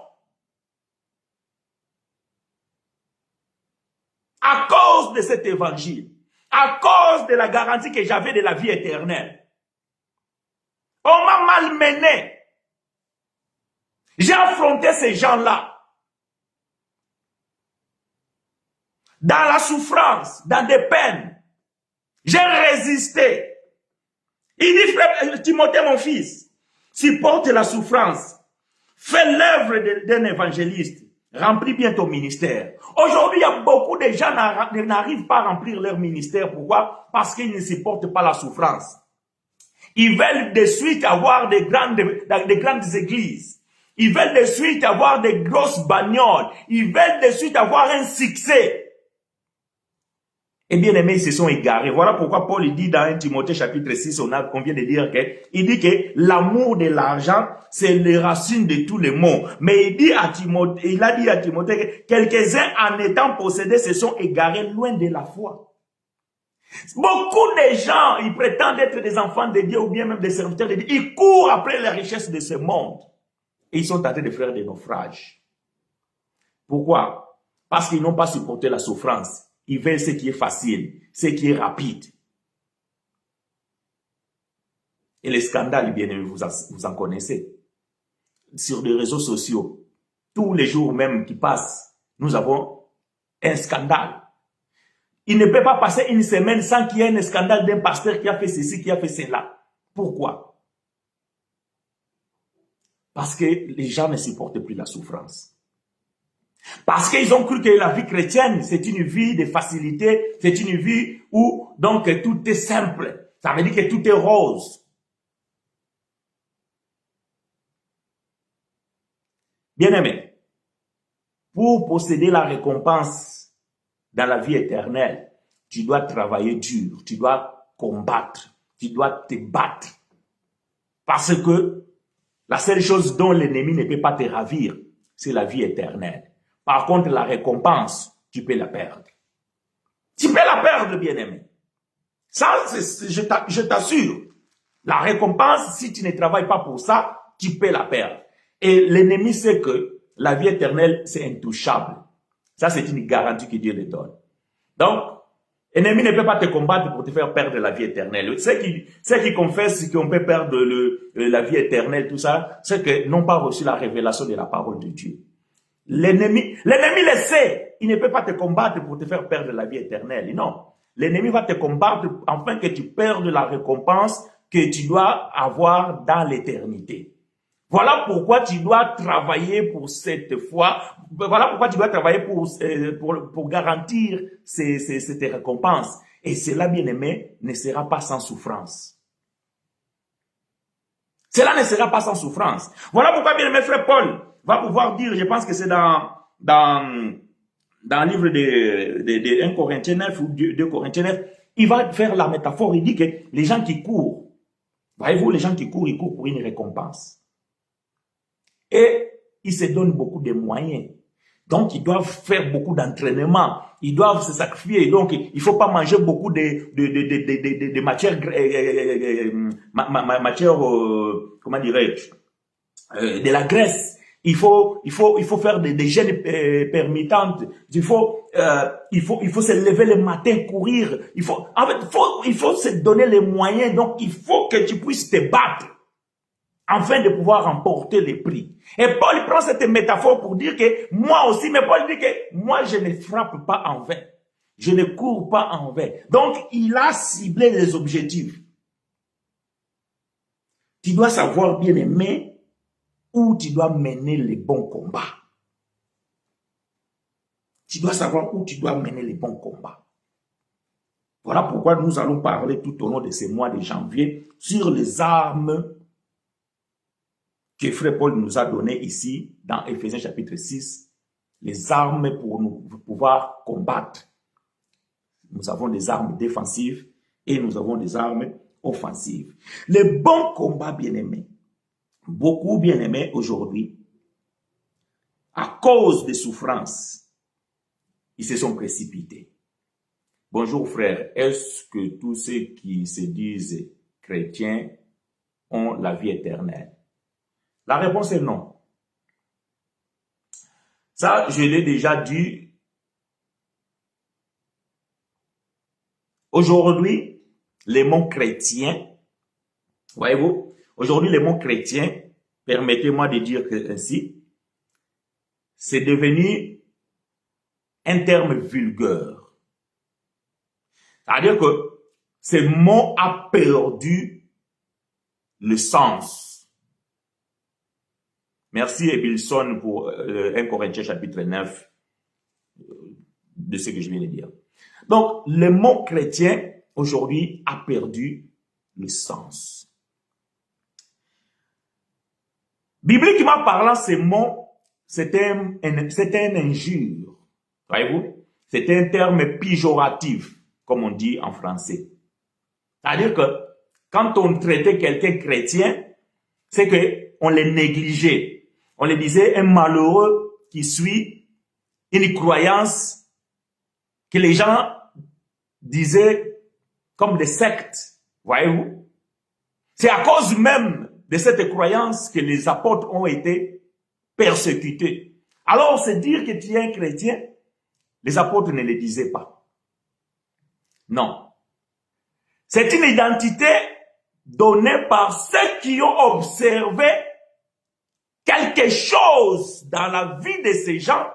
À cause de cet évangile, à cause de la garantie que j'avais de la vie éternelle. On m'a malmené. J'ai affronté ces gens-là. Dans la souffrance, dans des peines. J'ai résisté. Il dit, frère Timothée, mon fils, supporte la souffrance. Fais l'œuvre d'un évangéliste. Remplis bien ton ministère. Aujourd'hui, il y a beaucoup de gens qui n'arrivent pas à remplir leur ministère. Pourquoi? Parce qu'ils ne supportent pas la souffrance. Ils veulent de suite avoir des grandes églises. Ils veulent de suite avoir des grosses bagnoles. Ils veulent de suite avoir un succès. Et bien aimés, ils se sont égarés. Voilà pourquoi Paul dit dans 1 Timothée chapitre 6, on vient de dire il dit que l'amour de l'argent, c'est les racines de tous les maux. Mais il a dit à Timothée que quelques-uns en étant possédés se sont égarés loin de la foi. Beaucoup de gens, ils prétendent être des enfants de Dieu ou bien même des serviteurs de Dieu. Ils courent après les richesses de ce monde. Et ils sont tentés de faire des naufrages. Pourquoi? Parce qu'ils n'ont pas supporté la souffrance. Ils veulent ce qui est facile, ce qui est rapide. Et les scandales, bien aimés, vous en connaissez. Sur les réseaux sociaux, tous les jours même qui passent, nous avons un scandale. Il ne peut pas passer une semaine sans qu'il y ait un scandale d'un pasteur qui a fait ceci, qui a fait cela. Pourquoi? Parce que les gens ne supportent plus la souffrance. Parce qu'ils ont cru que la vie chrétienne, c'est une vie de facilité, c'est une vie où donc tout est simple. Ça veut dire que tout est rose. Bien-aimé, pour posséder la récompense dans la vie éternelle, tu dois travailler dur, tu dois combattre, tu dois te battre. Parce que la seule chose dont l'ennemi ne peut pas te ravir, c'est la vie éternelle. Par contre, la récompense, tu peux la perdre. Tu peux la perdre, bien-aimé. Ça, je t'assure. La récompense, si tu ne travailles pas pour ça, tu peux la perdre. Et l'ennemi sait que la vie éternelle, c'est intouchable. Ça, c'est une garantie que Dieu le donne. Donc, l'ennemi ne peut pas te combattre pour te faire perdre la vie éternelle. Ceux qui confessent qu'on peut perdre la vie éternelle, tout ça, c'est qu'ils n'ont pas reçu la révélation de la parole de Dieu. L'ennemi le sait. Il ne peut pas te combattre pour te faire perdre la vie éternelle. Non. L'ennemi va te combattre afin que tu perdes la récompense que tu dois avoir dans l'éternité. Voilà pourquoi tu dois travailler pour cette foi. Voilà pourquoi tu dois travailler pour garantir cette récompense. Et cela, bien aimé, ne sera pas sans souffrance. Cela ne sera pas sans souffrance. Voilà pourquoi, bien aimé frère Paul va pouvoir dire, je pense que c'est dans le livre de 1 Corinthiens 9 ou 2 Corinthiens 9, il va faire la métaphore, il dit que les gens qui courent, voyez-vous, les gens qui courent, ils courent pour une récompense. Et ils se donnent beaucoup de moyens. Donc, ils doivent faire beaucoup d'entraînement. Ils doivent se sacrifier. Donc, il ne faut pas manger beaucoup de matières, comment dirais-je, de la graisse. Il faut faire des jeûnes permittantes. Il faut se lever le matin, courir. Il faut se donner les moyens. Donc, il faut que tu puisses te battre afin de pouvoir remporter les prix. Et Paul prend cette métaphore pour dire que moi aussi, mais Paul dit que moi, je ne frappe pas en vain. Je ne cours pas en vain. Donc, il a ciblé les objectifs. Tu dois savoir, bien aimé, où tu dois mener les bons combats. Tu dois savoir où tu dois mener les bons combats. Voilà pourquoi nous allons parler tout au long de ces mois de janvier sur les armes que Frère Paul nous a donné ici, dans Éphésiens chapitre 6, les armes pour nous pouvoir combattre. Nous avons des armes défensives et nous avons des armes offensives. Le bon combat, bien-aimés, beaucoup bien-aimés aujourd'hui, à cause des souffrances, ils se sont précipités. Bonjour frère, est-ce que tous ceux qui se disent chrétiens ont la vie éternelle? La réponse est non. Ça, je l'ai déjà dit. Aujourd'hui, les mots chrétiens, voyez-vous, aujourd'hui les mots chrétiens, permettez-moi de dire ainsi, c'est devenu un terme vulgaire. C'est-à-dire que ce mot a perdu le sens. Merci Ebilson pour 1 Corinthiens chapitre 9 de ce que je viens de dire. Donc, le mot chrétien aujourd'hui a perdu le sens. Bibliquement parlant, ce mot, c'est un injure. Voyez-vous? C'est un terme péjoratif, comme on dit en français. C'est-à-dire que quand on traitait quelqu'un chrétien, c'est qu'on les négligeait. On les disait un malheureux qui suit une croyance que les gens disaient comme des sectes. Voyez-vous? C'est à cause même de cette croyance que les apôtres ont été persécutés. Alors, c'est dire que tu es un chrétien, les apôtres ne le disaient pas. Non. C'est une identité donnée par ceux qui ont observé quelque chose dans la vie de ces gens,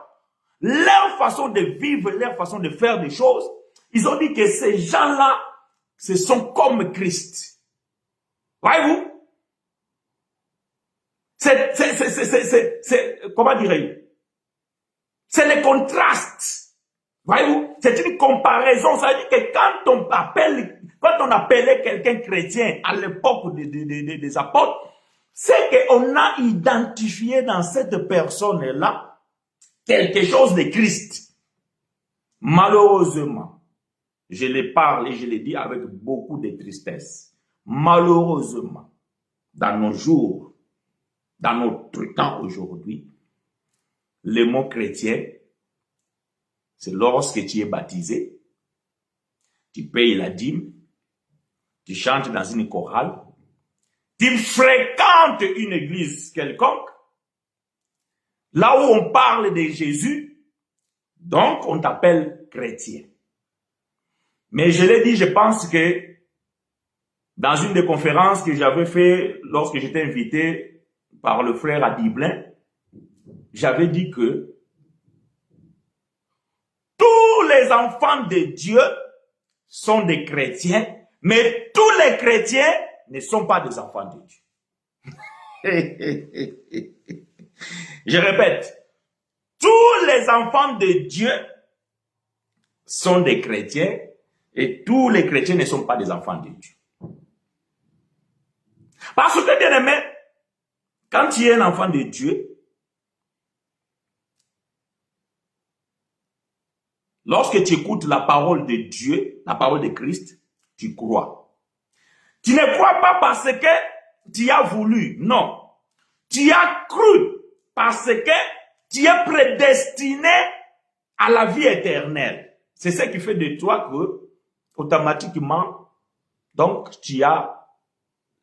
leur façon de vivre, leur façon de faire des choses. Ils ont dit que ces gens-là, ce sont comme Christ. Voyez-vous? Comment dirais-je? C'est le contraste. Voyez-vous? C'est une comparaison. Ça veut dire que quand on appelait quelqu'un chrétien à l'époque des apôtres, c'est qu'on a identifié dans cette personne-là quelque chose de Christ. Malheureusement, je le parle et je le dis avec beaucoup de tristesse. Malheureusement, dans nos jours, dans notre temps aujourd'hui, le mot chrétien, c'est lorsque tu es baptisé, tu payes la dîme, tu chantes dans une chorale, tu fréquentes une église quelconque, là où on parle de Jésus, donc on t'appelle chrétien. Mais je l'ai dit, je pense que dans une des conférences que j'avais fait lorsque j'étais invité par le frère à Diblin, j'avais dit que tous les enfants de Dieu sont des chrétiens, mais tous les chrétiens ne sont pas des enfants de Dieu. Je répète, tous les enfants de Dieu sont des chrétiens et tous les chrétiens ne sont pas des enfants de Dieu. Parce que, bien aimé, quand tu es un enfant de Dieu, lorsque tu écoutes la parole de Dieu, la parole de Christ, tu crois. Tu ne crois pas parce que tu as voulu, non. Tu as cru parce que tu es prédestiné à la vie éternelle. C'est ce qui fait de toi que, automatiquement, donc, tu as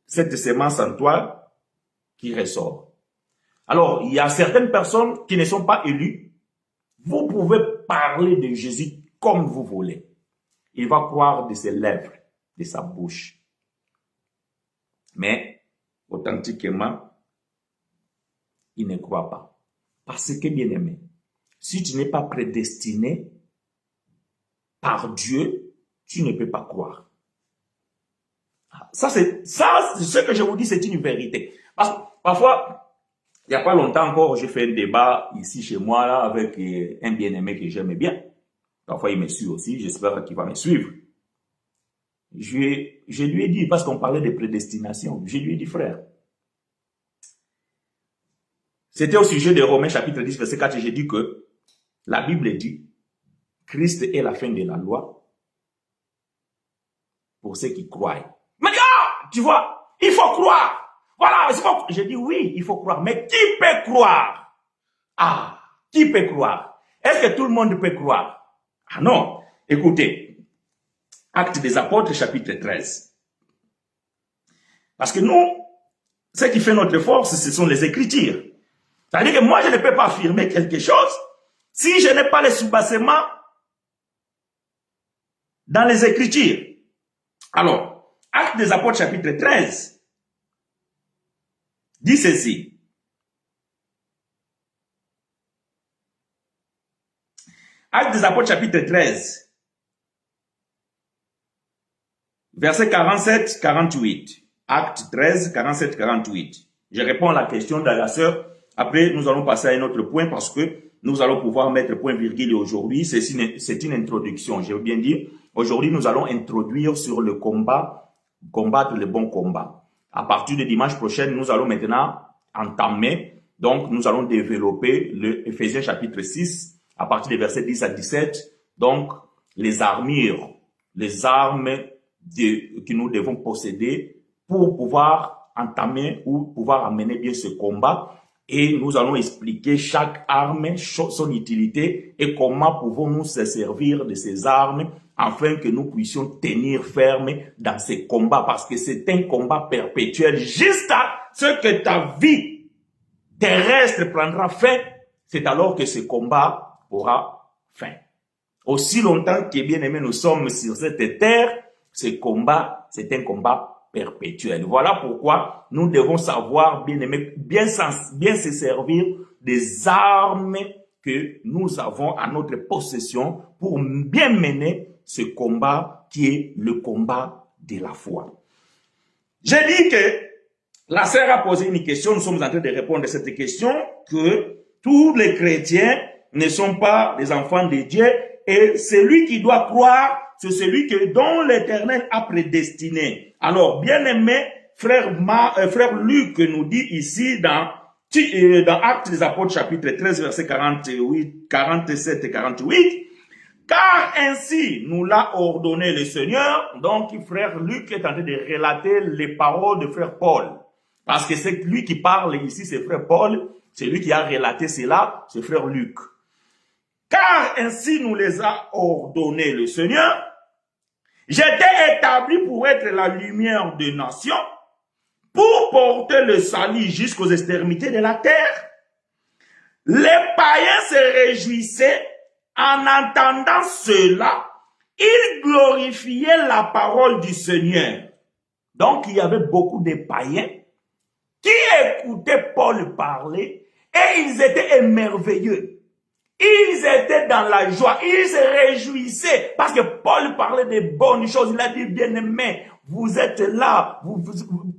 cette semence en toi qui ressort. Alors, il y a certaines personnes qui ne sont pas élues. Vous pouvez parler de Jésus comme vous voulez. Il va croire de ses lèvres, de sa bouche. Mais, authentiquement, il ne croit pas. Parce que, bien aimé, si tu n'es pas prédestiné par Dieu, tu ne peux pas croire. Ça, ce que je vous dis, c'est une vérité. Parce que parfois, il n'y a pas longtemps encore, j'ai fait un débat ici chez moi là, avec un bien-aimé que j'aime bien. Parfois, il me suit aussi, j'espère qu'il va me suivre. Je lui ai dit, parce qu'on parlait de prédestination, je lui ai dit, frère, C'était au sujet de Romains chapitre 10, verset 4, j'ai dit que la Bible dit, Christ est la fin de la loi pour ceux qui croient. Mais tu vois, il faut croire. Voilà, j'ai dit oui, il faut croire. Mais qui peut croire? Ah, qui peut croire? Est-ce que tout le monde peut croire? Ah non. Écoutez, Actes des Apôtres, chapitre 13. Parce que nous, ce qui fait notre force, ce sont les Écritures. C'est-à-dire que moi, je ne peux pas affirmer quelque chose si je n'ai pas les soubassements dans les Écritures. Alors, Actes des Apôtres, chapitre 13, dit ceci. Actes des Apôtres, chapitre 13, verset 47-48. Acte 13, 47-48. Je réponds à la question de la sœur. Après, nous allons passer à un autre point parce que nous allons pouvoir mettre point virgule aujourd'hui. C'est une introduction, je veux bien dire. Aujourd'hui, nous allons introduire sur le combat, combattre le bon combat. À partir de dimanche prochain, nous allons maintenant entamer. Donc, nous allons développer le Éphésiens chapitre 6 à partir des versets 10 à 17. Donc, les armures, les armes que nous devons posséder pour pouvoir entamer ou pouvoir amener bien ce combat. Et nous allons expliquer chaque arme, son utilité et comment pouvons-nous se servir de ces armes afin que nous puissions tenir ferme dans ces combats. Parce que c'est un combat perpétuel. Jusqu'à ce que ta vie terrestre prendra fin, c'est alors que ce combat aura fin. Aussi longtemps que, bien aimé, nous sommes sur cette terre, ce combat, c'est un combat perpétuel. Voilà pourquoi nous devons savoir, bien aimé, bien se servir des armes que nous avons à notre possession pour bien mener ce combat qui est le combat de la foi. J'ai dit que la sœur a posé une question, nous sommes en train de répondre à cette question, que tous les chrétiens ne sont pas des enfants de Dieu et celui qui doit croire, c'est celui dont l'Éternel a prédestiné. Alors, bien-aimé, frère Luc nous dit ici dans Actes des Apôtres, chapitre 13, versets 47 et 48, car ainsi nous l'a ordonné le Seigneur. Donc, frère Luc est en train de relater les paroles de frère Paul. Parce que c'est lui qui parle ici, c'est frère Paul, c'est lui qui a relaté cela, c'est frère Luc. Car ainsi nous les a ordonné le Seigneur. J'étais établi pour être la lumière des nations, pour porter le salut jusqu'aux extrémités de la terre. Les païens se réjouissaient en entendant cela. Ils glorifiaient la parole du Seigneur. Donc, il y avait beaucoup de païens qui écoutaient Paul parler et ils étaient émerveillés. Ils étaient dans la joie, ils se réjouissaient parce que Paul parlait de bonnes choses. Il a dit, bien-aimés, vous êtes là,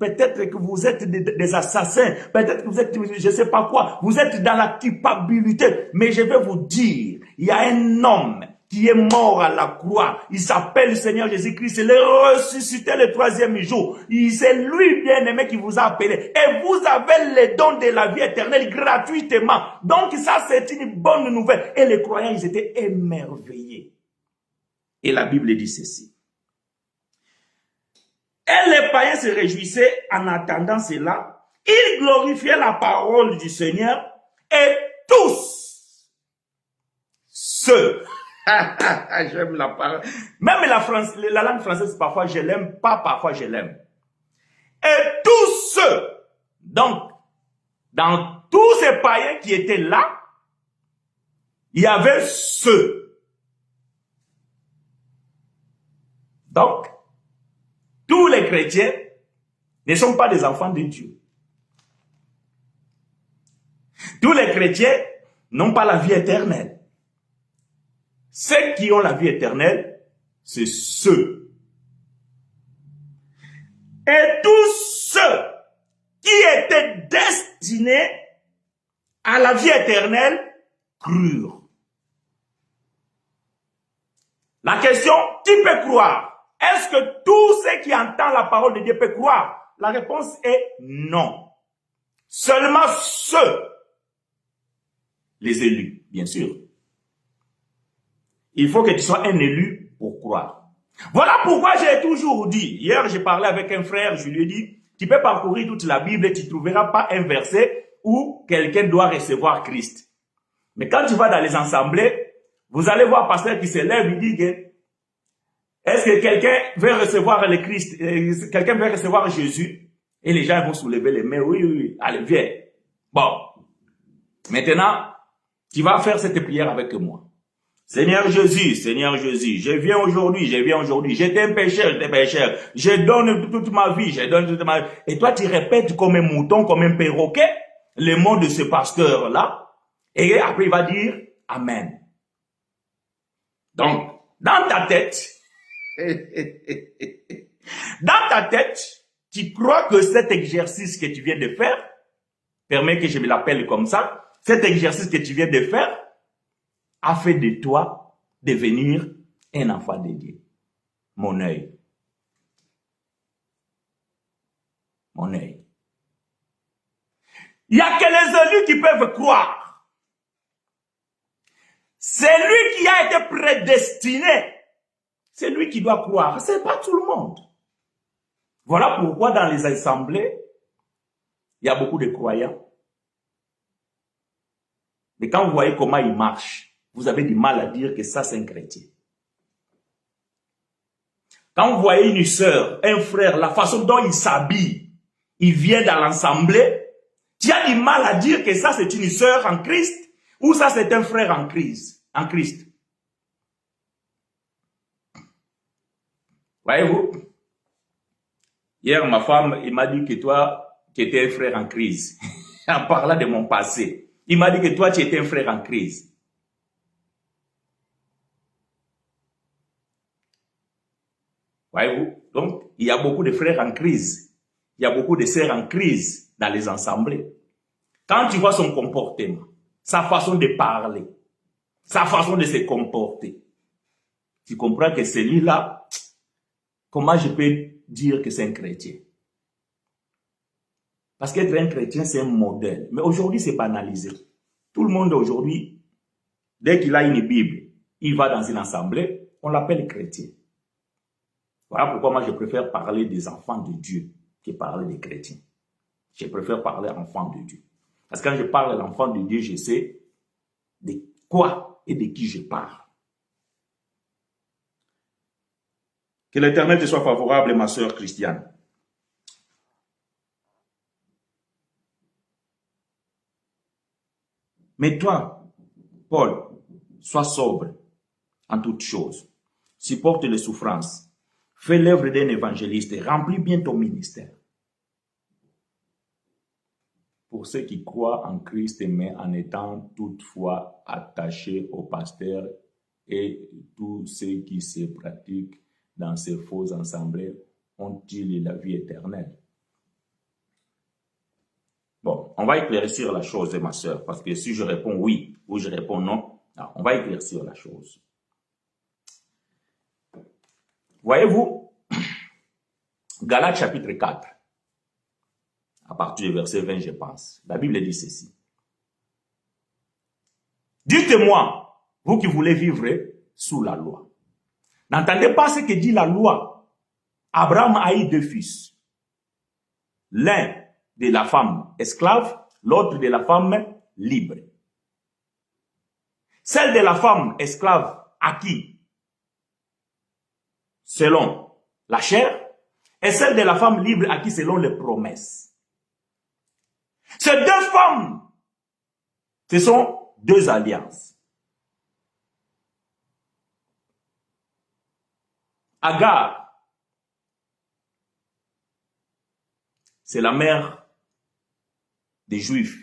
peut-être que vous êtes des assassins, peut-être que vous êtes, je ne sais pas quoi, vous êtes dans la culpabilité. Mais je vais vous dire, il y a un homme qui est mort à la croix. Il s'appelle le Seigneur Jésus-Christ. Il est ressuscité le 3e jour. C'est lui, bien-aimé, qui vous a appelé. Et vous avez les dons de la vie éternelle gratuitement. Donc ça, c'est une bonne nouvelle. Et les croyants, ils étaient émerveillés. Et la Bible dit ceci. Et les païens se réjouissaient en attendant cela. Ils glorifiaient la parole du Seigneur. Et tous ceux... J'aime la parole. Même la langue française, parfois je l'aime, pas parfois je l'aime. Et tous ceux, donc, dans tous ces païens qui étaient là, il y avait ceux. Donc, tous les chrétiens ne sont pas des enfants de Dieu. Tous les chrétiens n'ont pas la vie éternelle. Ceux qui ont la vie éternelle, c'est ceux. Et tous ceux qui étaient destinés à la vie éternelle crurent. La question, qui peut croire? Est-ce que tous ceux qui entendent la parole de Dieu peuvent croire? La réponse est non. Seulement ceux les élus, bien sûr. Il faut que tu sois un élu pour croire. Voilà pourquoi j'ai toujours dit, hier j'ai parlé avec un frère, je lui ai dit, tu peux parcourir toute la Bible et tu ne trouveras pas un verset où quelqu'un doit recevoir Christ. Mais quand tu vas dans les assemblées, vous allez voir un pasteur qui se lève, il dit que est-ce que quelqu'un veut recevoir le Christ, quelqu'un veut recevoir Jésus? Et les gens vont soulever les mains, oui, oui, oui, allez, viens. Bon, maintenant, tu vas faire cette prière avec moi. Seigneur Jésus, je viens aujourd'hui, j'étais un pécheur, je donne toute ma vie, Et toi, tu répètes comme un mouton, comme un perroquet, les mots de ce pasteur-là, et après il va dire Amen. Donc, dans ta tête, tu crois que cet exercice que tu viens de faire, permets que je me l'appelle comme ça, cet exercice que tu viens de faire, a fait de toi devenir un enfant de Dieu. Mon œil. Mon œil. Il n'y a que les élus qui peuvent croire. C'est lui qui a été prédestiné. C'est lui qui doit croire. Ce n'est pas tout le monde. Voilà pourquoi dans les assemblées, il y a beaucoup de croyants. Mais quand vous voyez comment ils marchent, vous avez du mal à dire que ça, c'est un chrétien. Quand vous voyez une sœur, un frère, la façon dont il s'habille, il vient dans l'assemblée, tu as du mal à dire que ça, c'est une sœur en Christ ou ça, c'est un frère en Christ. Voyez-vous? Hier, ma femme, il m'a dit que toi, tu étais un frère en crise. En parlant de mon passé. Il m'a dit que toi, tu étais un frère en crise. Voyez-vous? Donc, il y a beaucoup de frères en crise. Il y a beaucoup de sœurs en crise dans les assemblées. Quand tu vois son comportement, sa façon de parler, sa façon de se comporter, tu comprends que celui-là, comment je peux dire que c'est un chrétien? Parce qu'être un chrétien, c'est un modèle. Mais aujourd'hui, c'est banalisé. Tout le monde aujourd'hui, dès qu'il a une Bible, il va dans une assemblée, on l'appelle chrétien. Voilà pourquoi moi je préfère parler des enfants de Dieu que parler des chrétiens. Je préfère parler enfants de Dieu. Parce que quand je parle d'enfants de Dieu, je sais de quoi et de qui je parle. Que l'Éternel te soit favorable, ma sœur Christiane. Mais toi, Paul, sois sobre en toutes choses. Supporte les souffrances. Fais l'œuvre d'un évangéliste et remplis bien ton ministère. Pour ceux qui croient en Christ, mais en étant toutefois attachés au pasteur et tous ceux qui se pratiquent dans ces faux assemblées ont-ils la vie éternelle? Bon, on va éclaircir la chose, ma sœur, parce que si je réponds oui ou je réponds non, on va éclaircir la chose. Voyez-vous, Galates chapitre 4, à partir du verset 20, je pense, la Bible dit ceci. Dites-moi, vous qui voulez vivre sous la loi, n'entendez pas ce que dit la loi. Abraham a eu 2 fils. L'un de la femme esclave, l'autre de la femme libre. Celle de la femme esclave à qui? Selon la chair, et celle de la femme libre à qui selon les promesses. Ces 2 femmes, ce sont 2 alliances. Agar, c'est la mère des Juifs,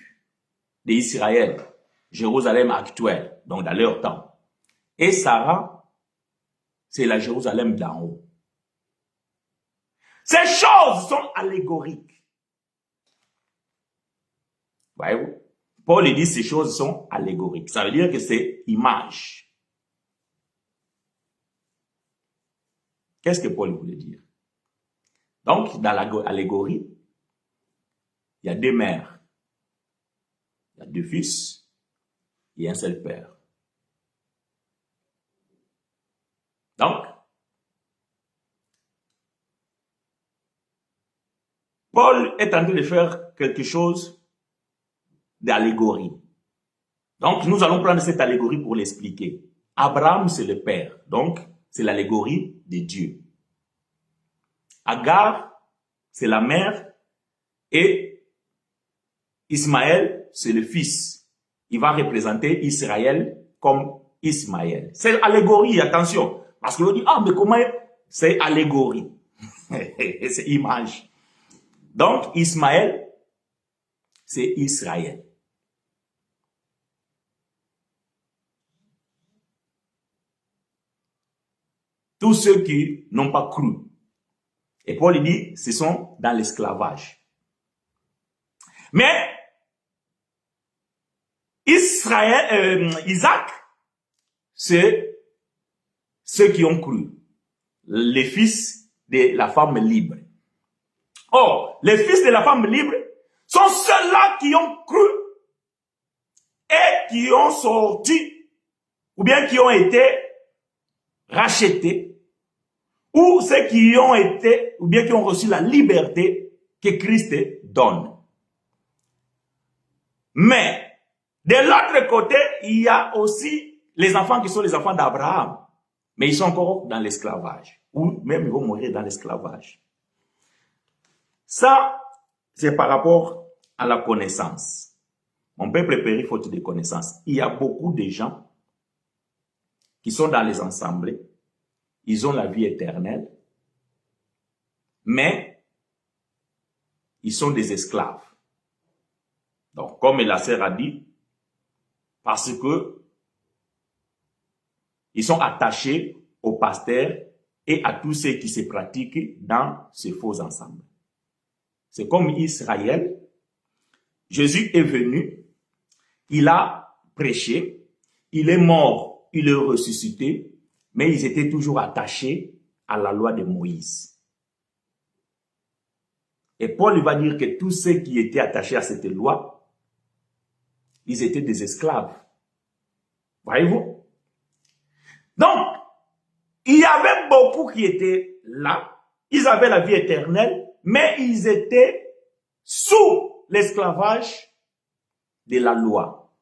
d'Israël, Jérusalem actuelle, donc dans leur temps. Et Sarah, c'est la Jérusalem d'en haut. Ces choses sont allégoriques. Voyez-vous? Paul dit ces choses sont allégoriques. Ça veut dire que c'est image. Qu'est-ce que Paul voulait dire? Donc, dans l'allégorie, il y a 2 mères. Il y a 2 fils. et un seul Père. Donc, Paul est en train de faire quelque chose d'allégorie. Donc, nous allons prendre cette allégorie pour l'expliquer. Abraham, c'est le père. Donc, c'est l'allégorie de Dieu. Agar, c'est la mère. Et Ismaël, c'est le fils. Il va représenter Israël comme Ismaël. C'est allégorie, attention. Parce que l'on dit, ah, mais comment c'est allégorie? C'est image. Donc, Ismaël, c'est Israël. Tous ceux qui n'ont pas cru. Et Paul dit, ce sont dans l'esclavage. Mais, Isaac, c'est ceux qui ont cru. Les fils de la femme libre. Or, les fils de la femme libre sont ceux-là qui ont cru et qui ont sorti, ou bien qui ont été rachetés, ou ceux qui ont été, ou bien qui ont reçu la liberté que Christ donne. Mais, de l'autre côté, il y a aussi les enfants qui sont les enfants d'Abraham. Mais ils sont encore dans l'esclavage. Ou même ils vont mourir dans l'esclavage. Ça, c'est par rapport à la connaissance. Mon peuple périt faute de connaissance. Il y a beaucoup de gens qui sont dans les assemblées. Ils ont la vie éternelle. Mais, ils sont des esclaves. Donc, comme la sœur a dit, parce que ils sont attachés aux pasteurs et à tous ceux qui se pratiquent dans ces faux ensembles. C'est comme Israël. Jésus est venu, il a prêché, il est mort, il est ressuscité, mais ils étaient toujours attachés à la loi de Moïse. Et Paul va dire que tous ceux qui étaient attachés à cette loi, ils étaient des esclaves. Voyez-vous? Donc, il y avait beaucoup qui étaient là, ils avaient la vie éternelle, mais ils étaient sous l'esclavage de la loi.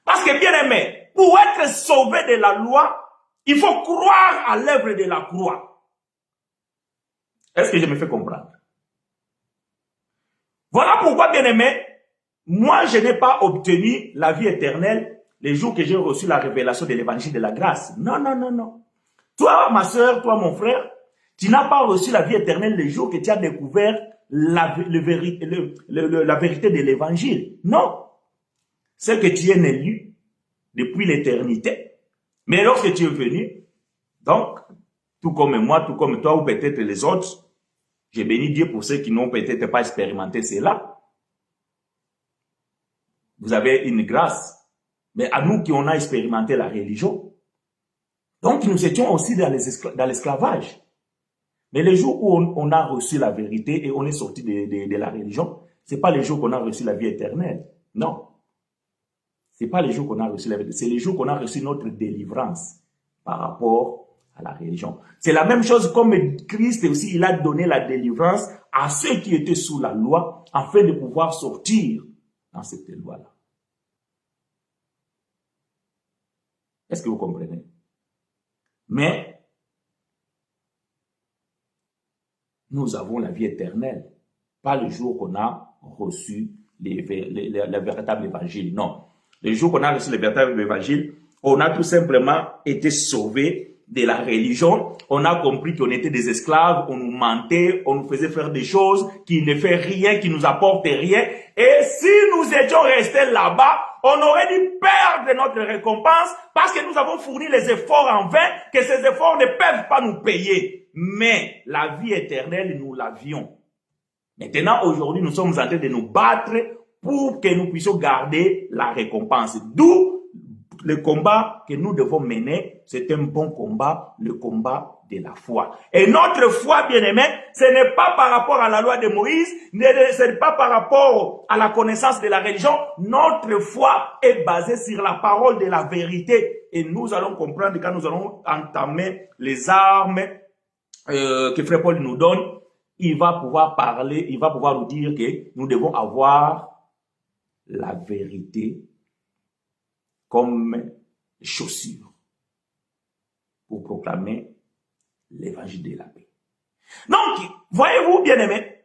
Parce que, bien aimé, pour être sauvé de la loi, il faut croire à l'œuvre de la croix. Est-ce que je me fais comprendre? Voilà pourquoi, bien aimé, moi, je n'ai pas obtenu la vie éternelle les jours que j'ai reçu la révélation de l'évangile de la grâce. Non, non, non, non. Toi, ma soeur, toi, mon frère, tu n'as pas reçu la vie éternelle les jours que tu as découvert la vérité de l'évangile. Non. C'est que tu es élu depuis l'éternité. Mais lorsque tu es venu, donc, tout comme moi, tout comme toi, ou peut-être les autres, j'ai béni Dieu pour ceux qui n'ont peut-être pas expérimenté cela. Vous avez une grâce. Mais à nous qui on a expérimenté la religion, donc nous étions aussi dans l'esclavage. Mais les jours où on a reçu la vérité et on est sorti de la religion, c'est pas les jours qu'on a reçu la vie éternelle. Non. C'est pas les jours qu'on a reçu la vérité. C'est les jours qu'on a reçu notre délivrance par rapport à la religion. C'est la même chose comme Christ aussi, il a donné la délivrance à ceux qui étaient sous la loi afin de pouvoir sortir dans cette loi-là. Est-ce que vous comprenez? Mais, nous avons la vie éternelle. Pas le jour qu'on a reçu le véritable évangile. Non. Le jour qu'on a reçu le véritable évangile, on a tout simplement été sauvés de la religion. On a compris qu'on était des esclaves, on nous mentait, on nous faisait faire des choses qui ne fait rien, qui nous apportent rien. Et si nous étions restés là-bas, on aurait dû perdre notre récompense parce que nous avons fourni les efforts en vain, que ces efforts ne peuvent pas nous payer. Mais la vie éternelle, nous l'avions. Maintenant, aujourd'hui, nous sommes en train de nous battre pour que nous puissions garder la récompense. D'où le combat que nous devons mener, c'est un bon combat, le combat de la foi. Et notre foi, bien-aimé, ce n'est pas par rapport à la loi de Moïse, ce n'est pas par rapport à la connaissance de la religion. Notre foi est basée sur la parole de la vérité. Et nous allons comprendre quand nous allons entamer les armes que Frère Paul nous donne, il va pouvoir parler, il va pouvoir nous dire que nous devons avoir la vérité comme chaussure pour proclamer l'évangile de la paix. Donc, voyez-vous, bien-aimés,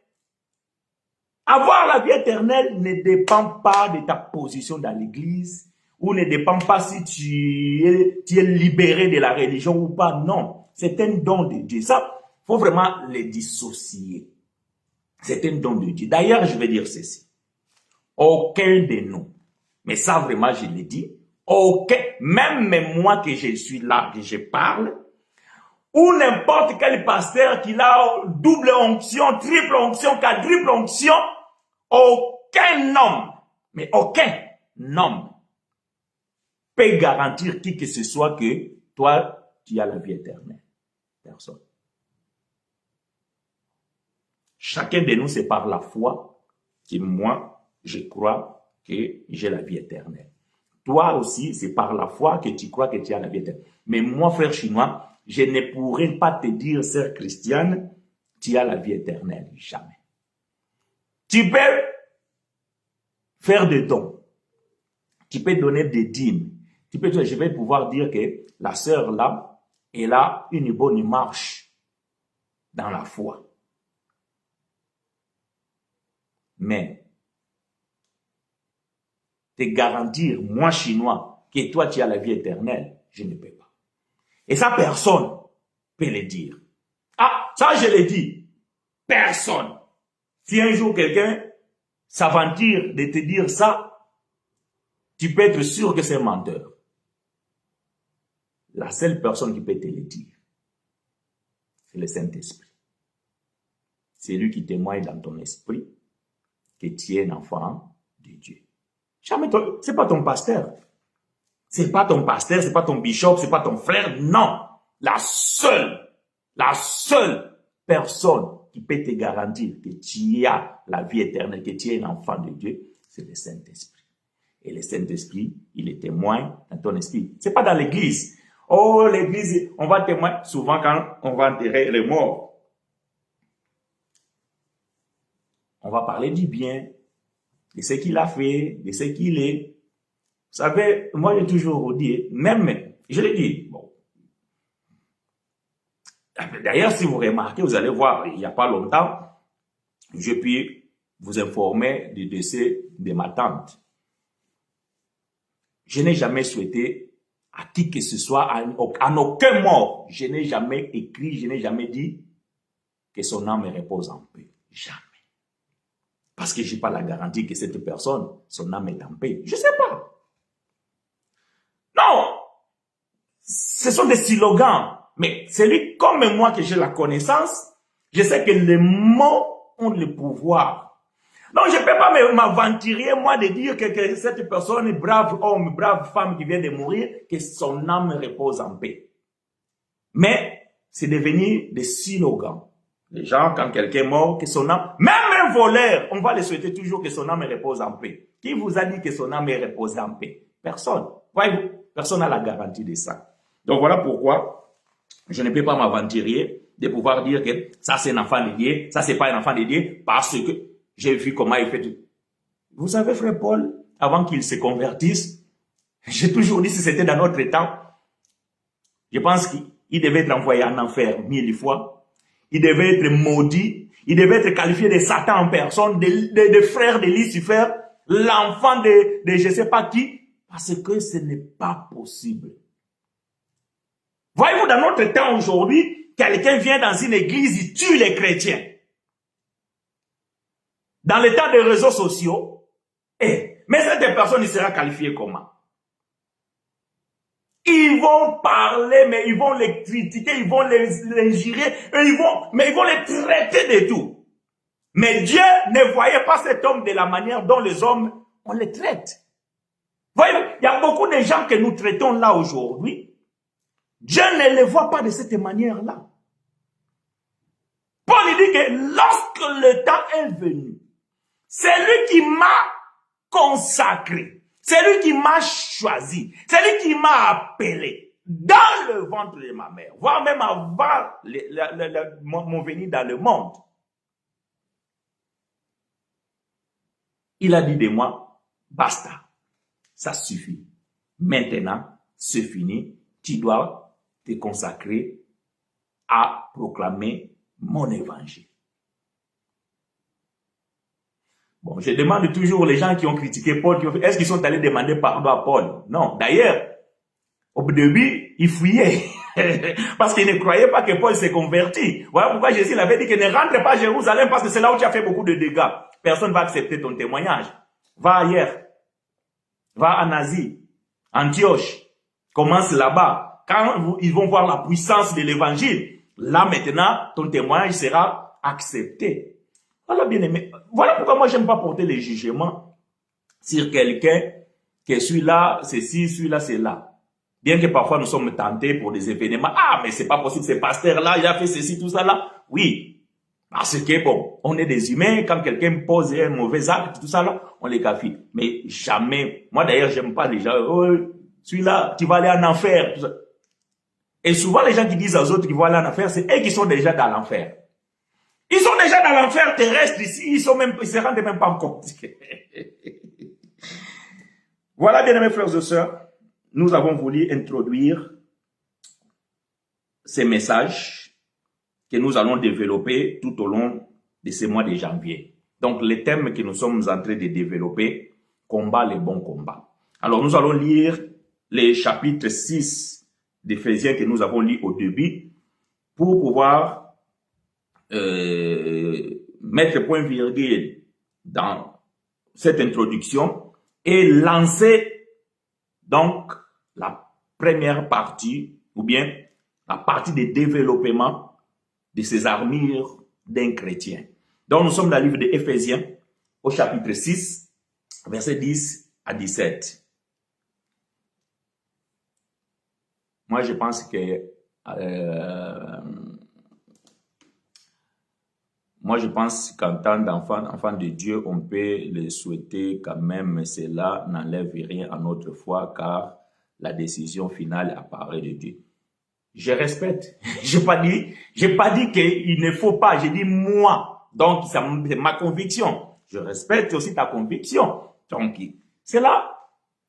avoir la vie éternelle ne dépend pas de ta position dans l'église ou ne dépend pas si tu es libéré de la religion ou pas. Non, c'est un don de Dieu. Ça, il faut vraiment le dissocier. C'est un don de Dieu. D'ailleurs, je vais dire ceci. Aucun de nous, mais ça vraiment je l'ai dit, aucun, même moi que je suis là, que je parle, ou n'importe quel pasteur qui a double onction, triple onction, quadruple onction, aucun homme, mais aucun homme peut garantir qui que ce soit que toi, tu as la vie éternelle. Personne. Chacun de nous, c'est par la foi que moi, je crois que j'ai la vie éternelle. Toi aussi, c'est par la foi que tu crois que tu as la vie éternelle. Mais moi, frère chinois, je ne pourrais pas te dire, sœur chrétienne, tu as la vie éternelle. Jamais. Tu peux faire des dons. Tu peux donner des dîmes. Tu peux dire, je vais pouvoir dire que la sœur là, elle a une bonne marche dans la foi. Mais te garantir, moi chinois, que toi tu as la vie éternelle, je ne peux pas. Et ça, personne peut le dire. Ah, ça je l'ai dit. Personne. Si un jour quelqu'un s'aventure de te dire ça, tu peux être sûr que c'est un menteur. La seule personne qui peut te le dire, c'est le Saint-Esprit. C'est lui qui témoigne dans ton esprit que tu es un enfant de Dieu. Jamais, c'est pas ton pasteur. C'est pas ton pasteur, c'est pas ton bishop, c'est pas ton frère. Non. La seule personne qui peut te garantir que tu as la vie éternelle, que tu es un enfant de Dieu, c'est le Saint-Esprit. Et le Saint-Esprit, il est témoin dans ton esprit. C'est pas dans l'église. Oh, l'église, on va témoigner souvent quand on va enterrer les morts. On va parler du bien, de ce qu'il a fait, de ce qu'il est. Vous savez, moi j'ai toujours dit, même, je l'ai dit, bon. D'ailleurs, si vous remarquez, vous allez voir, il n'y a pas longtemps, je puis vous informer du décès de ma tante. Je n'ai jamais souhaité à qui que ce soit, à aucun mort, je n'ai jamais écrit, je n'ai jamais dit que son âme repose en paix. Jamais. Parce que je n'ai pas la garantie que cette personne, son âme est en paix. Je ne sais pas. Non, ce sont des slogans. Mais celui comme moi que j'ai la connaissance, je sais que les mots ont le pouvoir. Donc je ne peux pas m'aventurer, moi, de dire que cette personne, brave homme, brave femme qui vient de mourir, que son âme repose en paix. Mais c'est devenu des slogans. Les gens, quand quelqu'un est mort, que son âme, même un voleur, on va le souhaiter toujours que son âme repose en paix. Qui vous a dit que son âme est reposée en paix? Personne. Voyez-vous, personne n'a la garantie de ça. Donc voilà pourquoi je ne peux pas m'aventurer de pouvoir dire que ça c'est un enfant de Dieu, ça c'est pas un enfant de Dieu, parce que j'ai vu comment il fait. Vous savez, frère Paul, avant qu'il se convertisse, j'ai toujours dit si c'était dans notre temps, je pense qu'il devait être envoyé en enfer 1000 fois, il devait être maudit, il devait être qualifié de Satan en personne, de frère de Lucifer, l'enfant de je ne sais pas qui, parce que ce n'est pas possible. Voyez-vous, dans notre temps aujourd'hui, quelqu'un vient dans une église, il tue les chrétiens. Dans le temps des réseaux sociaux, mais cette personne, il sera qualifiée comment? Ils vont parler, mais ils vont les critiquer, ils vont les jurer, mais ils vont les traiter de tout. Mais Dieu ne voyait pas cet homme de la manière dont les hommes, on les traite. Voyez, il y a beaucoup de gens que nous traitons là aujourd'hui. Dieu ne les voit pas de cette manière-là. Paul dit que lorsque le temps est venu, c'est lui qui m'a consacré, c'est lui qui m'a choisi, c'est lui qui m'a appelé dans le ventre de ma mère, voire même avant mon venir dans le monde. Il a dit de moi, basta, ça suffit. Maintenant, c'est fini, tu dois te consacrer à proclamer mon évangile. Bon, je demande toujours les gens qui ont critiqué Paul, est-ce qu'ils sont allés demander pardon à Paul? Non. D'ailleurs, au début, ils fouillaient. Parce qu'ils ne croyaient pas que Paul s'est converti. Voilà pourquoi Jésus avait dit que ne rentre pas à Jérusalem parce que c'est là où tu as fait beaucoup de dégâts. Personne ne va accepter ton témoignage. Va ailleurs. Va en Asie. Antioche. Commence là-bas. Quand ils vont voir la puissance de l'évangile, là maintenant, ton témoignage sera accepté. Voilà, bien aimé. Voilà pourquoi moi, j'aime pas porter les jugements sur quelqu'un que celui-là, c'est ci, celui-là, c'est là. Bien que parfois nous sommes tentés pour des événements. Ah, mais c'est pas possible, ce pasteur-là, il a fait ceci, tout ça là. Oui. Parce que bon, on est des humains, quand quelqu'un pose un mauvais acte, tout ça là, on les qualifie. Mais jamais, moi d'ailleurs, j'aime pas les gens, oh, celui-là, tu vas aller en enfer, tout ça. Et souvent, les gens qui disent aux autres qu'ils vont aller en enfer, c'est eux qui sont déjà dans l'enfer. Ils sont déjà dans l'enfer terrestre ici, ils se rendent même pas compte. Voilà, bien aimés frères et sœurs, nous avons voulu introduire ces messages que nous allons développer tout au long de ce mois de janvier. Donc, les thèmes que nous sommes en train de développer, combat les bons combats. Alors, nous allons lire les chapitres 6 d'Éphésiens que nous avons lus au début pour pouvoir mettre point virgule dans cette introduction et lancer donc la première partie ou bien la partie de développement de ces armures d'un chrétien. Donc nous sommes dans le livre d'Éphésiens au chapitre 6, versets 10 à 17. Moi je pense que qu'en tant d'enfant de Dieu, on peut le souhaiter quand même, cela n'enlève rien à notre foi, car la décision finale apparaît de Dieu. Je respecte. J'ai pas dit qu'il ne faut pas, j'ai dit moi. Donc, c'est ma conviction. Je respecte aussi ta conviction. Donc, cela,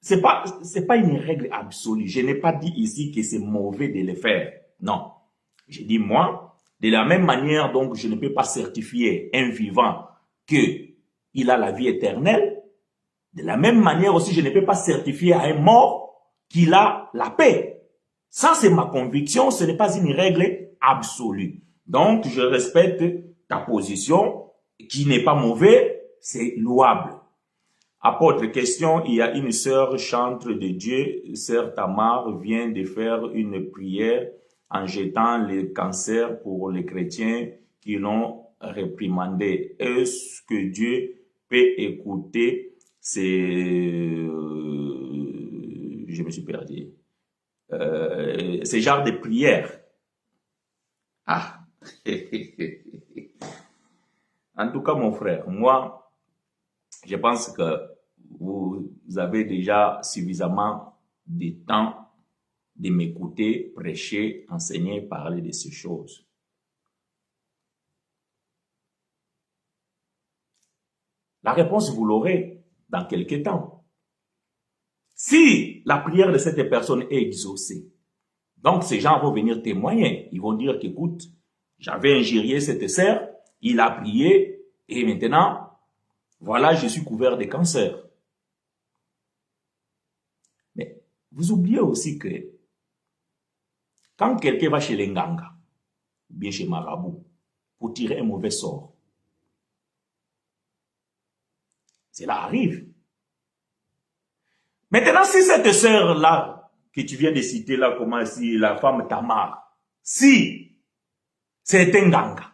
c'est pas une règle absolue. Je n'ai pas dit ici que c'est mauvais de le faire. Non. J'ai dit moi, de la même manière, donc, je ne peux pas certifier un vivant qu'il a la vie éternelle. De la même manière aussi, je ne peux pas certifier à un mort qu'il a la paix. Ça, c'est ma conviction, ce n'est pas une règle absolue. Donc, je respecte ta position, qui n'est pas mauvais, c'est louable. Apôtre, question, il y a une sœur chantre de Dieu, sœur Tamar vient de faire une prière en jetant le cancer pour les chrétiens qui l'ont réprimandé. Est-ce que Dieu peut écouter ces... je me suis perdu. Ce genre de prières? Ah. En tout cas, mon frère, moi, je pense que vous avez déjà suffisamment de temps de m'écouter, prêcher, enseigner, parler de ces choses. La réponse, vous l'aurez dans quelques temps. Si la prière de cette personne est exaucée, donc ces gens vont venir témoigner. Ils vont dire qu'écoute, j'avais injurié cette sœur, il a prié, et maintenant, voilà, je suis couvert de cancer. Mais vous oubliez aussi que quand quelqu'un va chez l'Enganga, ou bien chez Marabout, pour tirer un mauvais sort, cela arrive. Maintenant, si cette sœur-là, que tu viens de citer là, comment si la femme Tamar, si c'est un Nganga,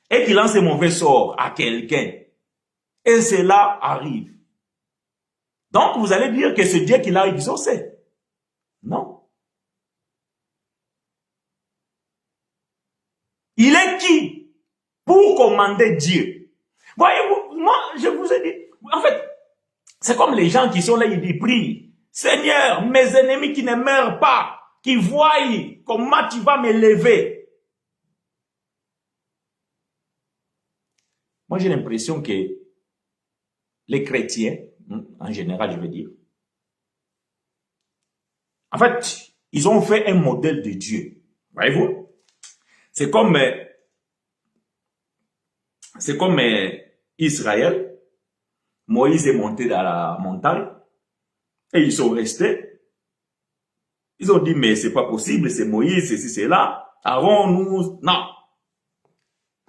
et qu'il lance un mauvais sort à quelqu'un, et cela arrive, Donc, vous allez dire que c'est Dieu qui l'a exaucé. Non. Il est qui pour commander Dieu? Voyez-vous, moi, je vous ai dit, en fait, c'est comme les gens qui sont là, ils prient. Seigneur, mes ennemis qui ne meurent pas, qui voient comment tu vas m'élever. Moi, j'ai l'impression que les chrétiens, en général, je veux dire, en fait, ils ont fait un modèle de Dieu. Voyez-vous? C'est comme Israël. Moïse est monté dans la montagne et ils sont restés. Ils ont dit, mais c'est pas possible, c'est Moïse, ceci, c'est là. Aaron, nous, non.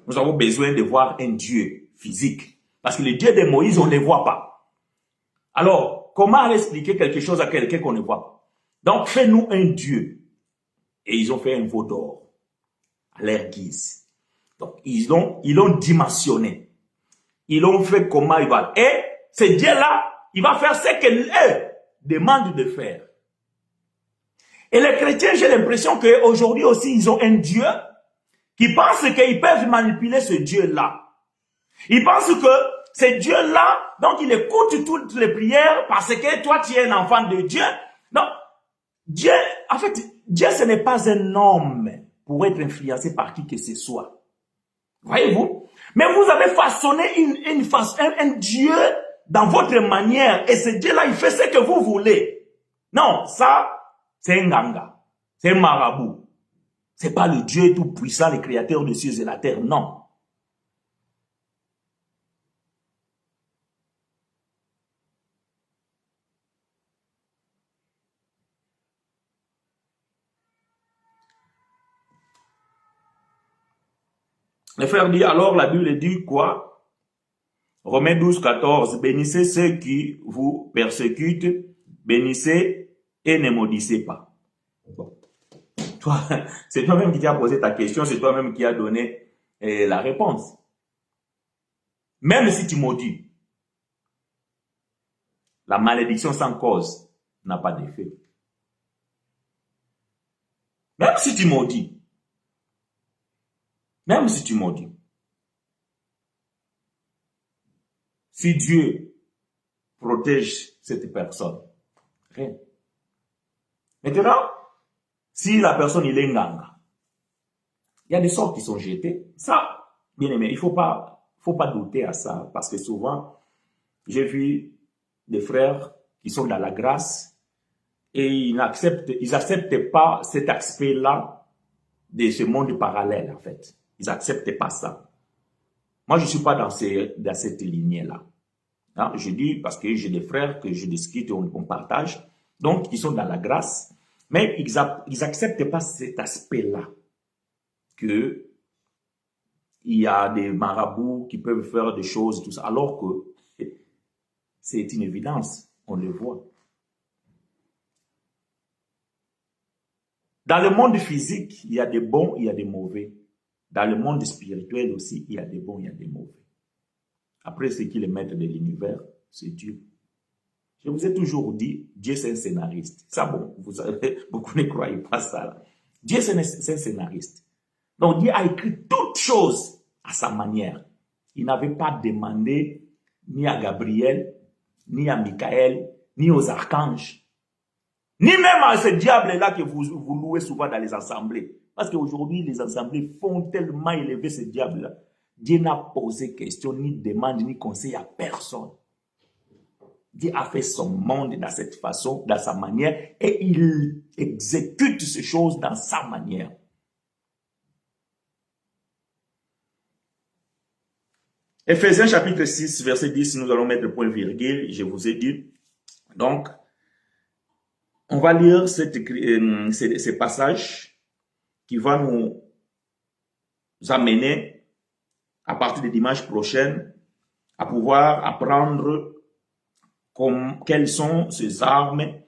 Nous avons besoin de voir un Dieu physique. Parce que le Dieu de Moïse, on ne le voit pas. Alors, comment expliquer quelque chose à quelqu'un qu'on ne voit pas? Donc, fais-nous un Dieu. Et ils ont fait un veau d'or à leur guise. Donc, ils l'ont dimensionné. Ils l'ont fait comment il va. Et ce Dieu-là, il va faire ce qu'eux demandent de faire. Et les chrétiens, j'ai l'impression qu'aujourd'hui aussi, ils ont un Dieu qui pense qu'ils peuvent manipuler ce Dieu-là. Ils pensent que ce Dieu-là, donc il écoute toutes les prières parce que toi, tu es un enfant de Dieu. Non, Dieu, en fait, Dieu, ce n'est pas un homme pour être influencé par qui que ce soit. Voyez-vous? Mais vous avez façonné un Dieu dans votre manière. Et ce Dieu-là, il fait ce que vous voulez. Non, ça, c'est un ganga. C'est un marabout. C'est pas le Dieu tout-puissant, le créateur des cieux et la terre. Non. Le frère dit, alors la Bible dit quoi? Romains 12, 14, bénissez ceux qui vous persécutent, bénissez et ne maudissez pas. Bon. Toi, c'est toi-même qui as posé ta question, c'est toi-même qui as donné la réponse. Même si tu maudis, la malédiction sans cause n'a pas d'effet. Même si tu maudis, si Dieu protège cette personne, rien. Maintenant, si la personne il est nganga, il y a des sorts qui sont jetés. Ça, bien aimé, il faut pas douter à ça, parce que souvent, j'ai vu des frères qui sont dans la grâce et ils n'acceptent pas cet aspect-là de ce monde parallèle, en fait. Ils n'acceptent pas ça. Moi, je ne suis pas dans cette lignée-là. Hein, je dis parce que j'ai des frères que je discute, on partage, donc ils sont dans la grâce, mais ils n'acceptent pas cet aspect-là, que il y a des marabouts qui peuvent faire des choses, tout ça, alors que c'est une évidence, on le voit. Dans le monde physique, il y a des bons, il y a des mauvais. Dans le monde spirituel aussi, il y a des bons, il y a des mauvais. Après, c'est qui le maître de l'univers? C'est Dieu. Je vous ai toujours dit, Dieu c'est un scénariste. Ça, bon, vous savez, beaucoup ne croyez pas ça. Là. Dieu c'est un scénariste. Donc Dieu a écrit toutes choses à sa manière. Il n'avait pas demandé ni à Gabriel, ni à Michael, ni aux archanges. Ni même à ce diable-là que vous louez souvent dans les assemblées. Parce qu'aujourd'hui, les assemblées font tellement élever ce diable-là. Dieu n'a posé question, ni demande, ni conseil à personne. Dieu a fait son monde dans cette façon, dans sa manière, et il exécute ces choses dans sa manière. Ephésiens chapitre 6, verset 10, nous allons mettre point virgule, je vous ai dit. Donc, on va lire ces passages qui vont nous amener, à partir de dimanche prochain, à pouvoir apprendre quelles sont ces armes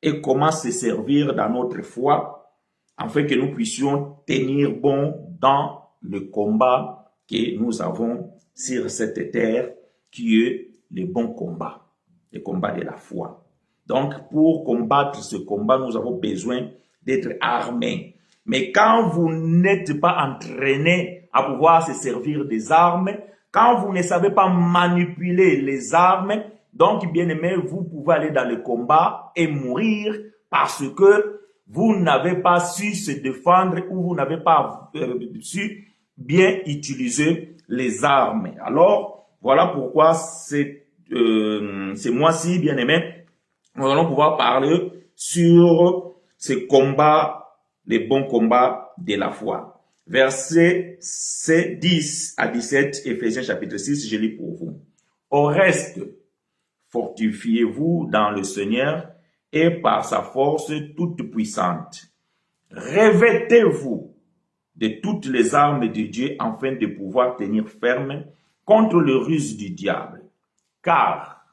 et comment se servir dans notre foi, afin que nous puissions tenir bon dans le combat que nous avons sur cette terre, qui est le bon combat. le combat de la foi. Donc, pour combattre ce combat, nous avons besoin d'être armés. Mais quand vous n'êtes pas entraîné à pouvoir se servir des armes, quand vous ne savez pas manipuler les armes, donc, bien aimé, vous pouvez aller dans le combat et mourir parce que vous n'avez pas su se défendre ou vous n'avez pas su bien utiliser les armes. Alors, voilà pourquoi c'est mois-ci, bien aimé, nous allons pouvoir parler sur ces combats, les bons combats de la foi. Versets 10 à 17, Éphésiens chapitre 6, je lis pour vous. Au reste, fortifiez-vous dans le Seigneur et par sa force toute puissante. Revêtez-vous de toutes les armes de Dieu afin de pouvoir tenir ferme contre le ruse du diable. Car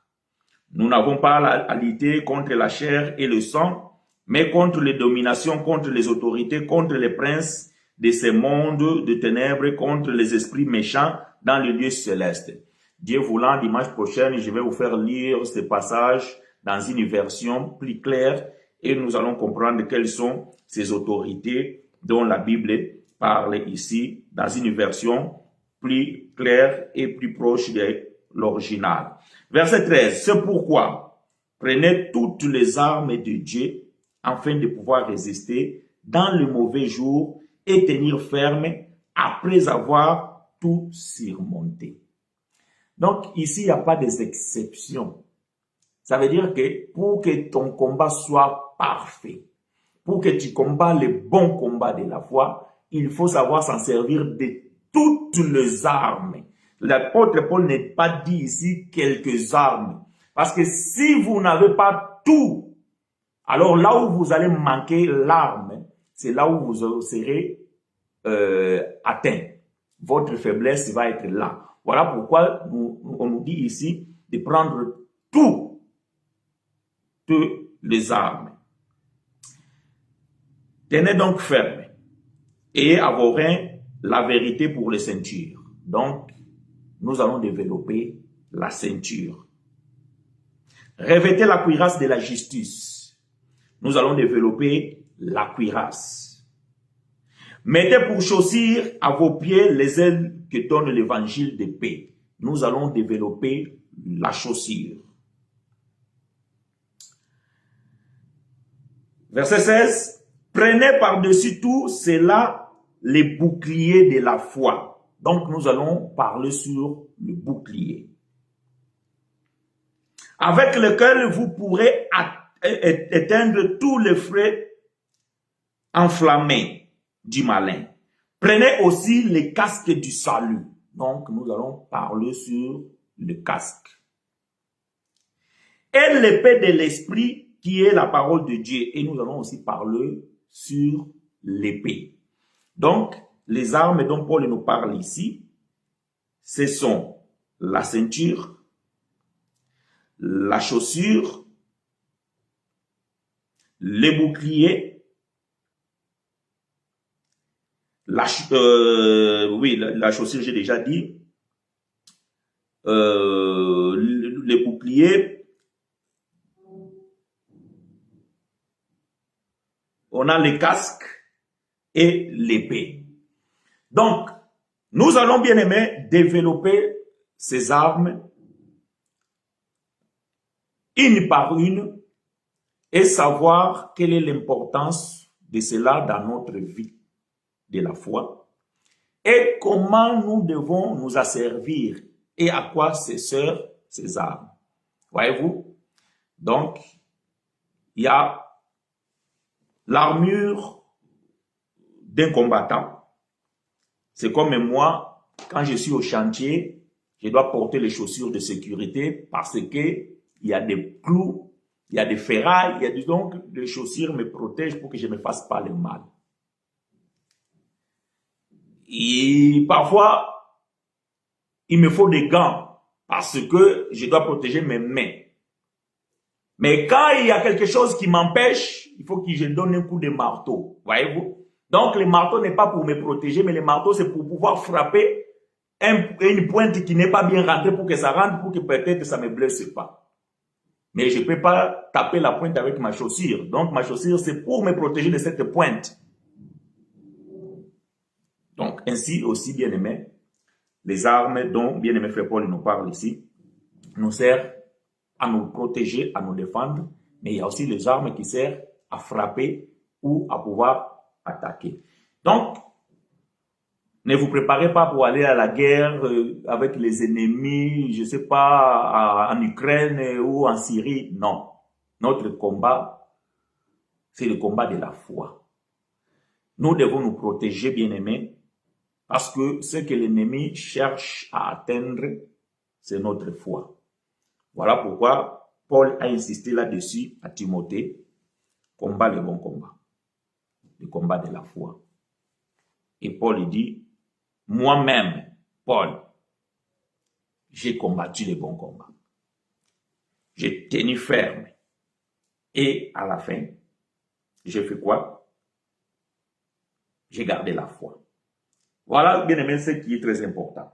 nous n'avons pas à lutter contre la chair et le sang, mais contre les dominations, contre les autorités, contre les princes de ces mondes de ténèbres, contre les esprits méchants dans les lieux célestes. Dieu voulant, dimanche prochain, je vais vous faire lire ce passage dans une version plus claire et nous allons comprendre quelles sont ces autorités dont la Bible parle ici dans une version plus claire et plus proche de l'original. Verset 13, c'est pourquoi prenez toutes les armes de Dieu afin de pouvoir résister dans le mauvais jour et tenir ferme après avoir tout surmonté. Donc ici, il n'y a pas des exceptions. Ça veut dire que pour que ton combat soit parfait, pour que tu combats le bon combat de la foi, il faut savoir s'en servir de toutes les armes. L'apôtre Paul n'est pas dit ici quelques armes. Parce que si vous n'avez pas tout, alors là où vous allez manquer l'arme, c'est là où vous serez atteint. Votre faiblesse va être là. Voilà pourquoi on nous dit ici de prendre toutes les armes. Tenez donc ferme et à vos reins la vérité pour les ceintures. Donc, nous allons développer la ceinture. Revêtez la cuirasse de la justice. Nous allons développer la cuirasse. Mettez pour chaussure à vos pieds les ailes que donne l'évangile de paix. Nous allons développer la chaussure. Verset 16. Prenez par-dessus tout cela les boucliers de la foi. Donc nous allons parler sur le bouclier. Avec lequel vous pourrez éteindre tous les feux enflammés du malin. Prenez aussi les casques du salut. Donc, nous allons parler sur le casque. Et l'épée de l'esprit qui est la parole de Dieu. Et nous allons aussi parler sur l'épée. Donc, les armes dont Paul nous parle ici, ce sont la ceinture, la chaussure, les boucliers, la chaussure, j'ai déjà dit, les boucliers, on a les casques et l'épée. Donc, nous allons bien aimer développer ces armes une par une et savoir quelle est l'importance de cela dans notre vie de la foi et comment nous devons nous asservir et à quoi se servent ces armes. Voyez-vous? Donc, il y a l'armure d'un combattant. C'est comme moi, quand je suis au chantier, je dois porter les chaussures de sécurité parce que il y a des clous, il y a des ferrailles, donc les chaussures me protègent pour que je ne me fasse pas le mal. Et parfois, il me faut des gants parce que je dois protéger mes mains. Mais quand il y a quelque chose qui m'empêche, il faut que je donne un coup de marteau. Voyez-vous? Donc, le marteau n'est pas pour me protéger, mais le marteau, c'est pour pouvoir frapper une pointe qui n'est pas bien rentrée pour que ça rentre, pour que peut-être ça ne me blesse pas. Mais je ne peux pas taper la pointe avec ma chaussure. Donc, ma chaussure, c'est pour me protéger de cette pointe. Donc, ainsi aussi, bien-aimés, les armes dont bien-aimé Frère Paul nous parle ici, nous servent à nous protéger, à nous défendre, mais il y a aussi les armes qui servent à frapper ou à pouvoir attaquer. Donc, ne vous préparez pas pour aller à la guerre avec les ennemis, je ne sais pas, en Ukraine ou en Syrie. Non. Notre combat, c'est le combat de la foi. Nous devons nous protéger, bien-aimés, parce que ce que l'ennemi cherche à atteindre, c'est notre foi. Voilà pourquoi Paul a insisté là-dessus à Timothée, combat le bon combat, le combat de la foi. Et Paul dit, moi-même, Paul, j'ai combattu le bon combat. J'ai tenu ferme. Et à la fin, j'ai fait quoi? J'ai gardé la foi. Voilà, bien aimé, ce qui est très important.